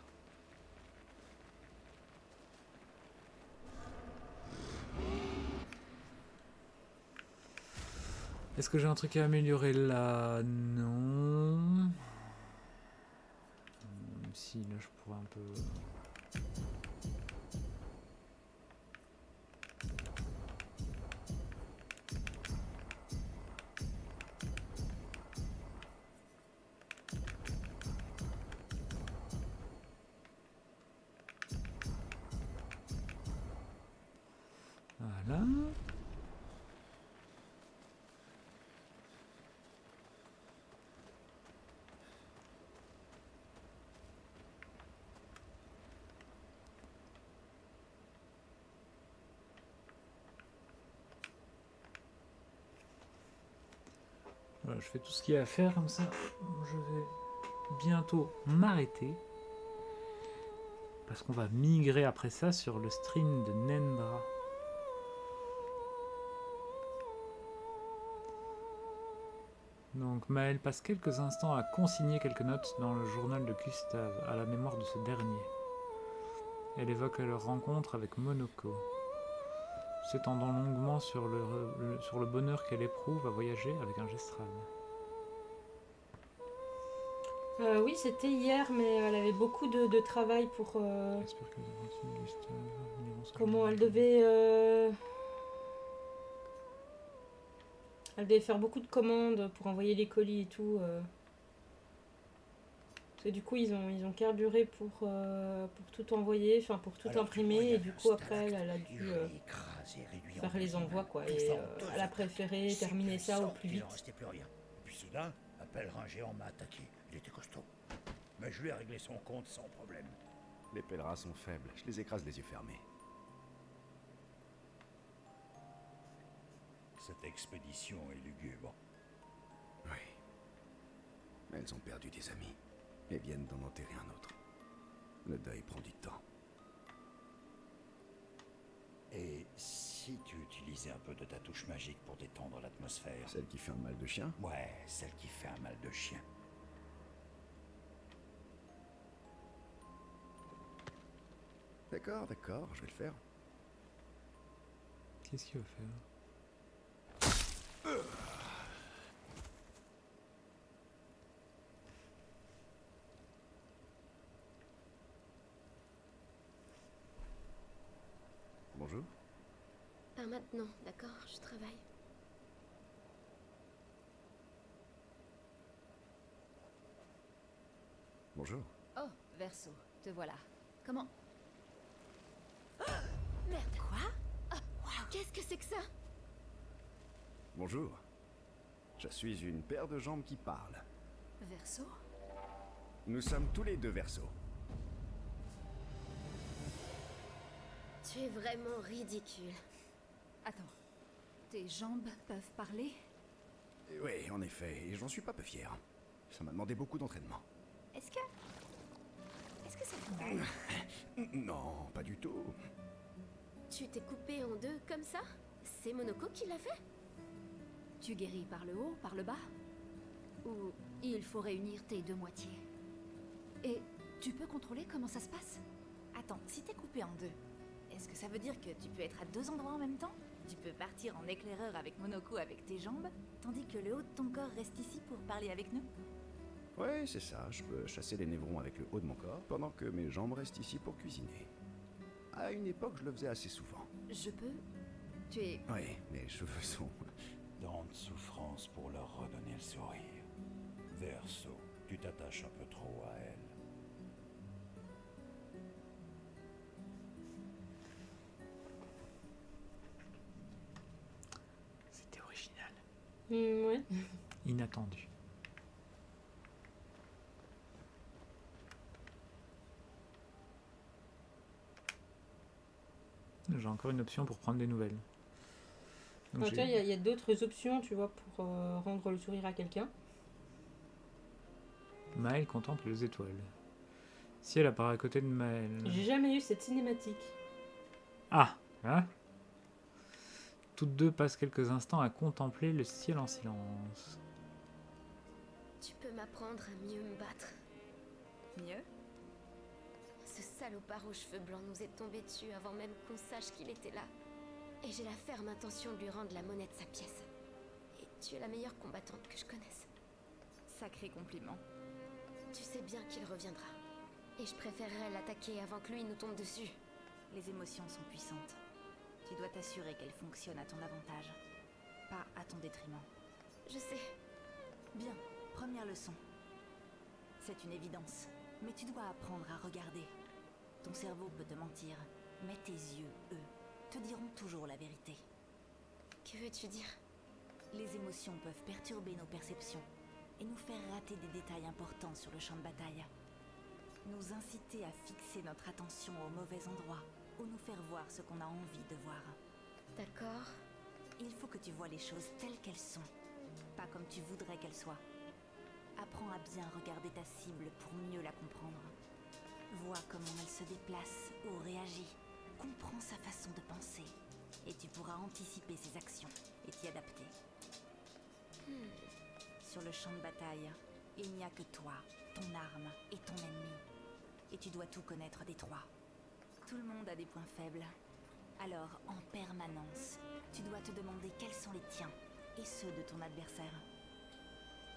Est-ce que j'ai un truc à améliorer là? Non. Si, là je pourrais un peu... Voilà. Voilà, je fais tout ce qu'il y a à faire comme ça. Je vais bientôt m'arrêter. Parce qu'on va migrer après ça sur le stream de Nendra. Donc Maël passe quelques instants à consigner quelques notes dans le journal de Gustave, à la mémoire de ce dernier. Elle évoque leur rencontre avec Monoko, s'étendant longuement sur le bonheur qu'elle éprouve à voyager avec un gestral. Oui, c'était hier, mais elle avait beaucoup de travail pour... J'espère que vous continuez, Gustave. Comment elle devait... Elle devait faire beaucoup de commandes pour envoyer les colis et tout. Parce que du coup, ils ont carburé pour tout envoyer, enfin pour tout imprimer. Et du coup, après, elle a dû faire les envois, quoi. Et elle a préféré terminer ça au plus vite. Plus rien. Puis soudain, un pèlerin géant m'a attaqué. Il était costaud. Mais je lui ai réglé son compte sans problème. Les pèlerins sont faibles, je les écrase les yeux fermés. Cette expédition est lugubre. Oui. Mais elles ont perdu des amis et viennent d'en enterrer un autre. Le deuil prend du temps. Et si tu utilisais un peu de ta touche magique pour détendre l'atmosphère? Celle qui fait un mal de chien? Ouais, celle qui fait un mal de chien. D'accord, d'accord, je vais le faire. Qu'est-ce qu'il va faire? Bonjour. Pas maintenant, d'accord, je travaille. Bonjour. Oh, Verso, te voilà. Comment? Merde. Quoi? Qu'est-ce que c'est que ça? Bonjour. Je suis une paire de jambes qui parle. Verso? Nous sommes tous les deux Verso. Tu es vraiment ridicule. Attends, tes jambes peuvent parler? Oui, en effet, et j'en suis pas peu fier. Ça m'a demandé beaucoup d'entraînement. Est-ce que ça fait mal? Non, pas du tout. Tu t'es coupé en deux comme ça? C'est Monoko qui l'a fait? Tu guéris par le haut, par le bas? Ou il faut réunir tes deux moitiés? Et tu peux contrôler comment ça se passe? Attends, si t'es coupé en deux, est-ce que ça veut dire que tu peux être à deux endroits en même temps? Tu peux partir en éclaireur avec Monoko avec tes jambes, tandis que le haut de ton corps reste ici pour parler avec nous? Ouais, c'est ça. Je peux chasser les névrons avec le haut de mon corps, pendant que mes jambes restent ici pour cuisiner. À une époque, je le faisais assez souvent. Je peux? Tu es... Oui, mes cheveux sont... Dents de souffrance pour leur redonner le sourire. Verso, tu t'attaches un peu trop à elle. C'était original. Ouais. Inattendu. J'ai encore une option pour prendre des nouvelles. Donc, Il y a d'autres options, tu vois, pour rendre le sourire à quelqu'un. Maëlle contemple les étoiles. Si elle apparaît à côté de Maëlle... J'ai jamais eu cette cinématique. Ah, hein? Toutes deux passent quelques instants à contempler le ciel en silence. Tu peux m'apprendre à mieux me battre. Mieux? Ce salopard aux cheveux blancs nous est tombé dessus avant même qu'on sache qu'il était là. Et j'ai la ferme intention de lui rendre la monnaie de sa pièce. Et tu es la meilleure combattante que je connaisse. Sacré compliment. Tu sais bien qu'il reviendra. Et je préférerais l'attaquer avant que lui nous tombe dessus. Les émotions sont puissantes. Tu dois t'assurer qu'elles fonctionnent à ton avantage, pas à ton détriment. Je sais. Bien, première leçon. C'est une évidence, mais tu dois apprendre à regarder. Ton cerveau peut te mentir, mais tes yeux, eux, te diront toujours la vérité. Que veux-tu dire? Les émotions peuvent perturber nos perceptions et nous faire rater des détails importants sur le champ de bataille. Nous inciter à fixer notre attention au mauvais endroit ou nous faire voir ce qu'on a envie de voir. D'accord. Il faut que tu vois les choses telles qu'elles sont, pas comme tu voudrais qu'elles soient. Apprends à bien regarder ta cible pour mieux la comprendre. Vois comment elle se déplace ou réagit. Comprends sa façon de penser. Et tu pourras anticiper ses actions et t'y adapter. Sur le champ de bataille, il n'y a que toi, ton arme et ton ennemi. Et tu dois tout connaître des trois. Tout le monde a des points faibles. Alors, en permanence, tu dois te demander quels sont les tiens et ceux de ton adversaire.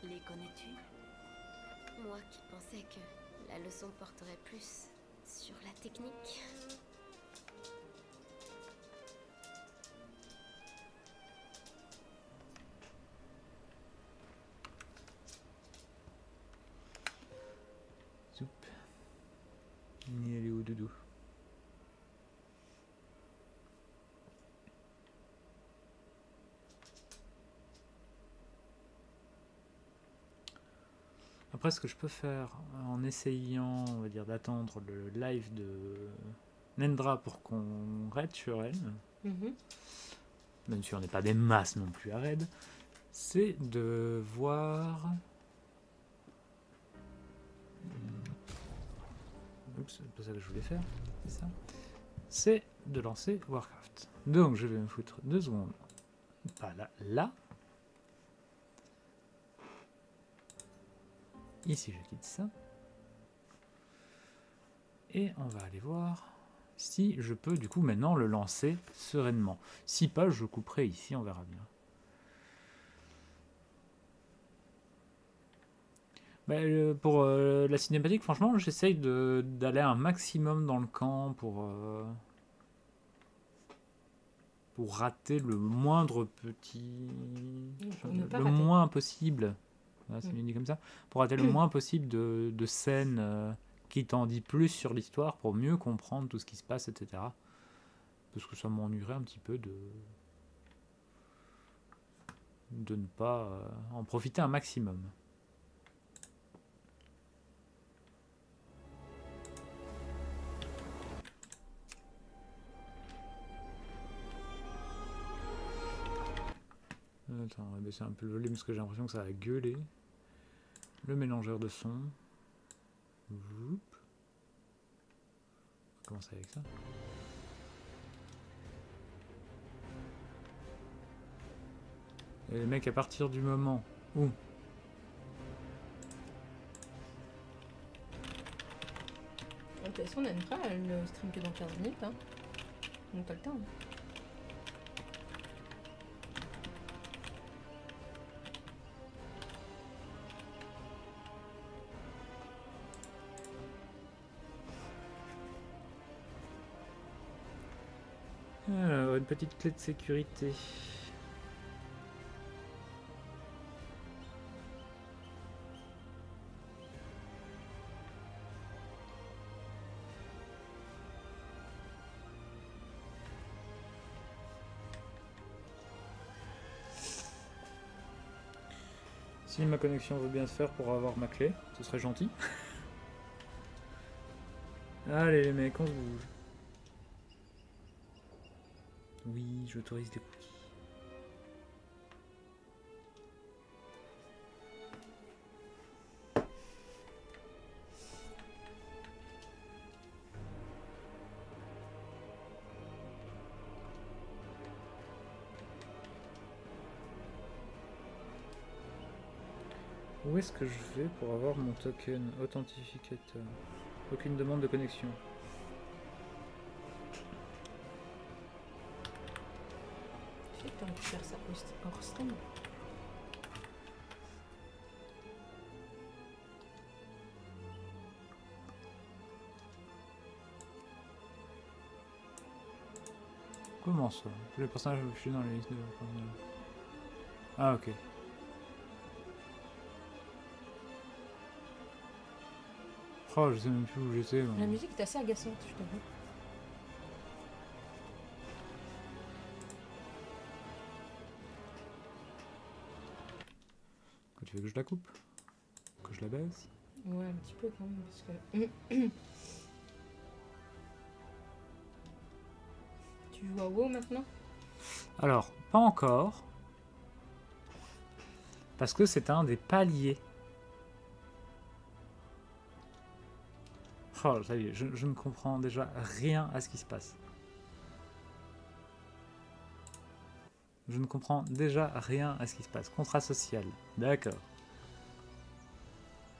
Les connais-tu? Moi qui pensais que la leçon porterait plus sur la technique. Soup. Ni aller au doudou. Après, ce que je peux faire en essayant, on va dire, d'attendre le live de Nendra pour qu'on raid sur elle, même si on n'est pas des masses non plus à raid, c'est de voir... Oups, c'est pas ça que je voulais faire, c'est ça. C'est de lancer Warcraft. Donc je vais me foutre 2 secondes. Pas là, là. Ici je quitte ça. Et on va aller voir si je peux du coup maintenant le lancer sereinement. Si pas, je couperai ici, on verra bien. Bah, pour la cinématique, franchement, j'essaye d'aller un maximum dans le camp pour rater le moindre petit... le moins possible. Voilà, c'est dit comme ça. Pour rater le moins possible de scènes qui t'en dit plus sur l'histoire pour mieux comprendre tout ce qui se passe, etc. Parce que ça m'ennuierait un petit peu de ne pas en profiter un maximum. Attends, on va baisser un peu le volume parce que j'ai l'impression que ça va gueuler. Le mélangeur de son. On va commencer avec ça. Et les mecs, à partir du moment où... De toute façon, on a une phrase, elle stream que dans 15 minutes. Hein. Donc t'as le temps. Alors, une petite clé de sécurité. Si ma connexion veut bien se faire pour avoir ma clé, ce serait gentil. Allez les mecs, on se bouge. Oui, j'autorise des cookies. Où est-ce que je vais pour avoir mon token authentificateur? Aucune demande de connexion. Je sais que t'aurais pu faire ça hors stream. Comment ça? Tous les personnages affichés dans la liste de... Ah ok. Oh, je sais même plus où j'étais. La musique est assez agaçante, je t'avoue. Tu veux que je la coupe? Que je la baisse? Ouais, un petit peu quand même, parce que... Tu joues à WoW maintenant? Alors, pas encore. Parce que c'est un des paliers. Oh, ça y est, je ne comprends déjà rien à ce qui se passe. Je ne comprends déjà rien à ce qui se passe. Contrat social, d'accord.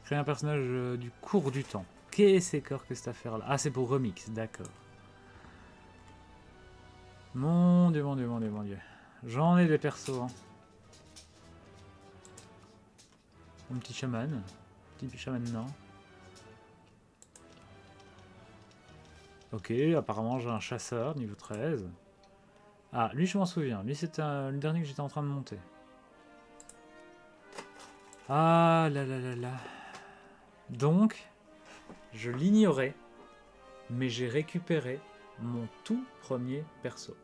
Créer un personnage du cours du temps. Qu'est-ce que cette affaire-là? Ah, c'est pour remix, d'accord. Mon dieu, mon dieu, mon dieu, mon dieu. J'en ai des persos, hein. Un petit chaman. Petit chaman, non. Ok, apparemment j'ai un chasseur, niveau 13. Ah, lui je m'en souviens. Lui c'était le dernier que j'étais en train de monter. Ah là là là là. Donc, je l'ignorais, mais j'ai récupéré mon tout premier perso.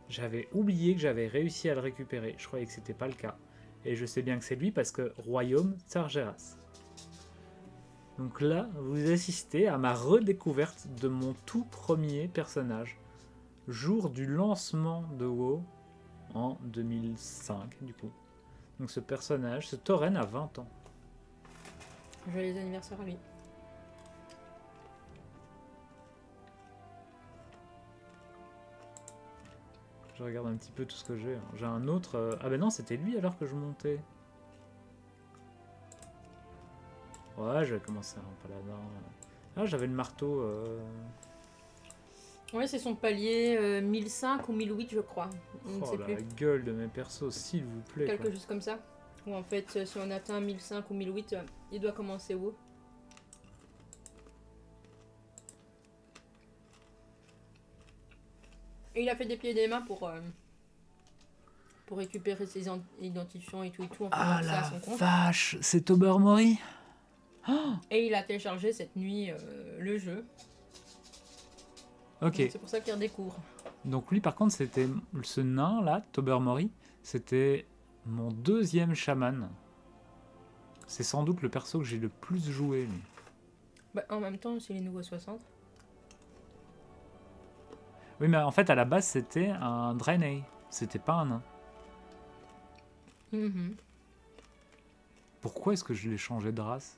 J'avais oublié que j'avais réussi à le récupérer. Je croyais que c'était pas le cas. Et je sais bien que c'est lui parce que Royaume Sargeras. Donc là, vous assistez à ma redécouverte de mon tout premier personnage. Jour du lancement de WoW en 2005 du coup. Donc ce personnage, ce tauren a 20 ans. Joyeux anniversaire à lui. Je regarde un petit peu tout ce que j'ai. J'ai un autre... Ah ben non, c'était lui alors que je montais. Ouais, je vais commencer un paladin. Ah, j'avais le marteau. Ouais, c'est son palier 1005 ou 1008, je crois. On ne Oh sait la plus. gueule de mes persos, s'il vous plaît. Quelque Quoi. chose comme ça. Ou en fait, si on atteint 1005 ou 1008, il doit commencer où? Et il a fait des pieds et des mains pour récupérer ses identifiants et tout en faisant Ah ça à la son compte. vache, c'est Tobermory. Et il a téléchargé cette nuit le jeu. Ok. C'est pour ça qu'il redécouvre. Donc lui par contre c'était ce nain là, Tobermory, c'était mon deuxième chaman. C'est sans doute le perso que j'ai le plus joué lui. Bah, en même temps, c'est les nouveaux 60. Oui mais en fait à la base c'était un Draenei, c'était pas un nain. Pourquoi est-ce que je l'ai changé de race?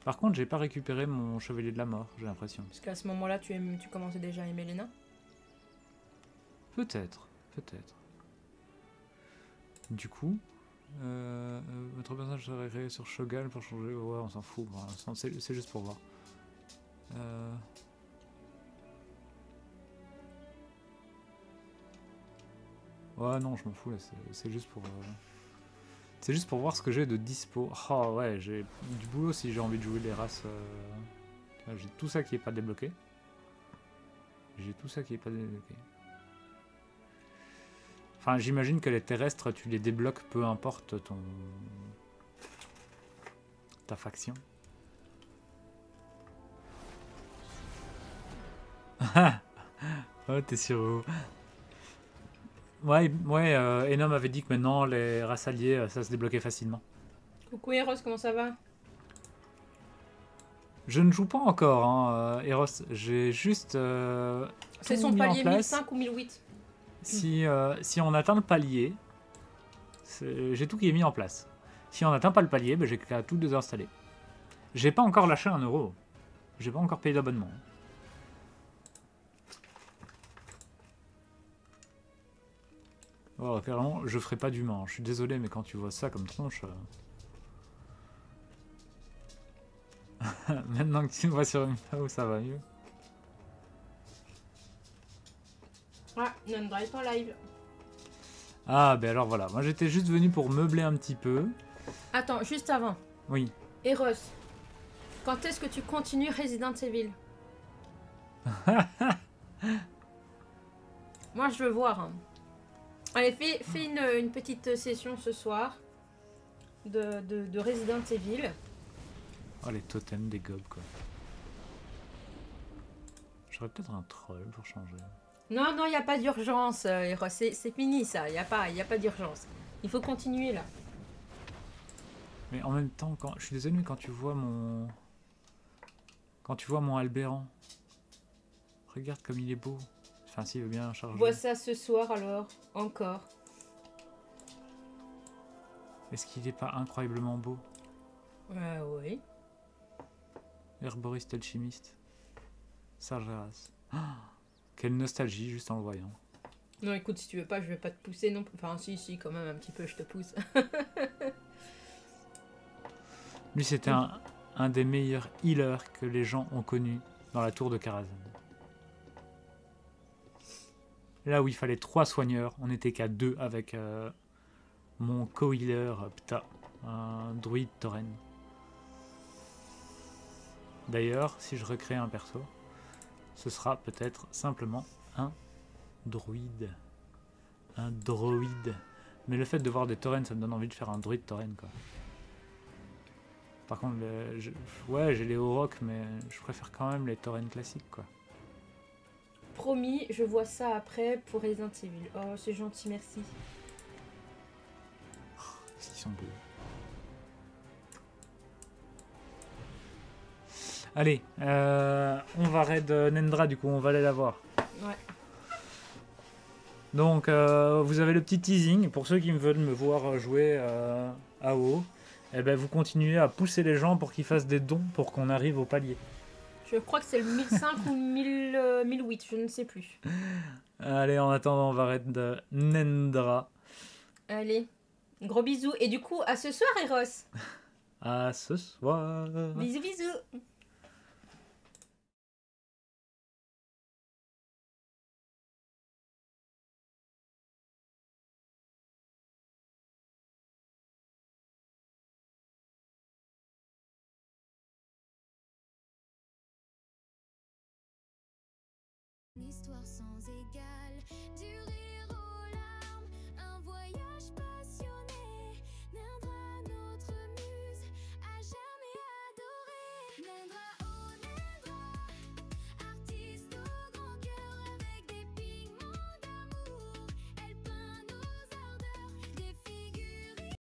Par contre j'ai pas récupéré mon chevalier de la mort, j'ai l'impression. Parce qu'à ce moment-là, tu commençais déjà à aimer les nains. Peut-être, peut-être. Du coup, votre personnage serait créé sur Shogun pour changer. Ouais, on s'en fout. C'est juste pour voir. Ouais, non, je m'en fous là. C'est juste pour. C'est juste pour voir ce que j'ai de dispo. Oh ouais, j'ai du boulot si j'ai envie de jouer les races. J'ai tout ça qui est pas débloqué. J'ai tout ça qui est pas débloqué. Enfin, j'imagine que les terrestres, tu les débloques peu importe ta faction. Oh, t'es sûr où? Ouais, Enom avait dit que maintenant les races alliées, ça se débloquait facilement. Coucou Eros, comment ça va? Je ne joue pas encore, hein, Eros. J'ai juste C'est tout son mis en palier place. 1005 ou 1008. Si on atteint le palier, j'ai tout qui est mis en place. Si on n'atteint pas le palier, ben, j'ai qu'à tout désinstaller. J'ai pas encore lâché 1 euro. J'ai pas encore payé d'abonnement. Oh, clairement, je ferai pas d'humain. Je suis désolé, mais quand tu vois ça comme tronche... Maintenant que tu me vois sur une vidéo, ça va mieux. Ah, Nandra est en live. Ah, ben alors voilà. Moi, j'étais juste venu pour meubler un petit peu. Attends, juste avant. Oui. Eros, quand est-ce que tu continues Resident Evil? Moi, je veux voir. Hein. Allez, fais une petite session ce soir de Resident Evil. Oh, les totems des gobs, quoi. J'aurais peut-être un troll pour changer. Non, non, il n'y a pas d'urgence, Eros. C'est fini, ça. Il n'y a pas d'urgence. Il faut continuer, là. Mais en même temps, je suis désolé, mais quand tu vois mon... Quand tu vois mon Albéran, regarde comme il est beau. Enfin, s'il veut bien charger. Vois ça ce soir, alors. Encore. Est-ce qu'il n'est pas incroyablement beau? Oui. Herboriste alchimiste. Sargeras. Ah, quelle nostalgie, juste en le voyant. Non, écoute, si tu veux pas, je vais pas te pousser non plus. Enfin, si, quand même, un petit peu, je te pousse. Lui, c'était un des meilleurs healers que les gens ont connu dans la tour de Karazhan. Là où il fallait 3 soigneurs, on n'était qu'à 2 avec mon co-healer Pta, un druide tauren. D'ailleurs, si je recrée un perso, ce sera peut-être simplement un druide. Un droïde. Mais le fait de voir des taurens, ça me donne envie de faire un druide tauren, quoi. Par contre, ouais, j'ai les Aurochs, mais je préfère quand même les taurens classiques, quoi. Promis, je vois ça après pour Resident Evil. Oh, c'est gentil, merci. Ils sont beaux. Allez, on va raid Nendra, du coup, on va aller la voir. Ouais. Donc, vous avez le petit teasing. Pour ceux qui veulent me voir jouer à WoW, eh ben, vous continuez à pousser les gens pour qu'ils fassent des dons pour qu'on arrive au palier. Je crois que c'est le 1005 ou 1008, je ne sais plus. Allez, en attendant, on va raid Nendra. Allez, gros bisous. Et du coup, à ce soir, Eros. À ce soir. Bisous, bisous. Une histoire sans égale, du rire au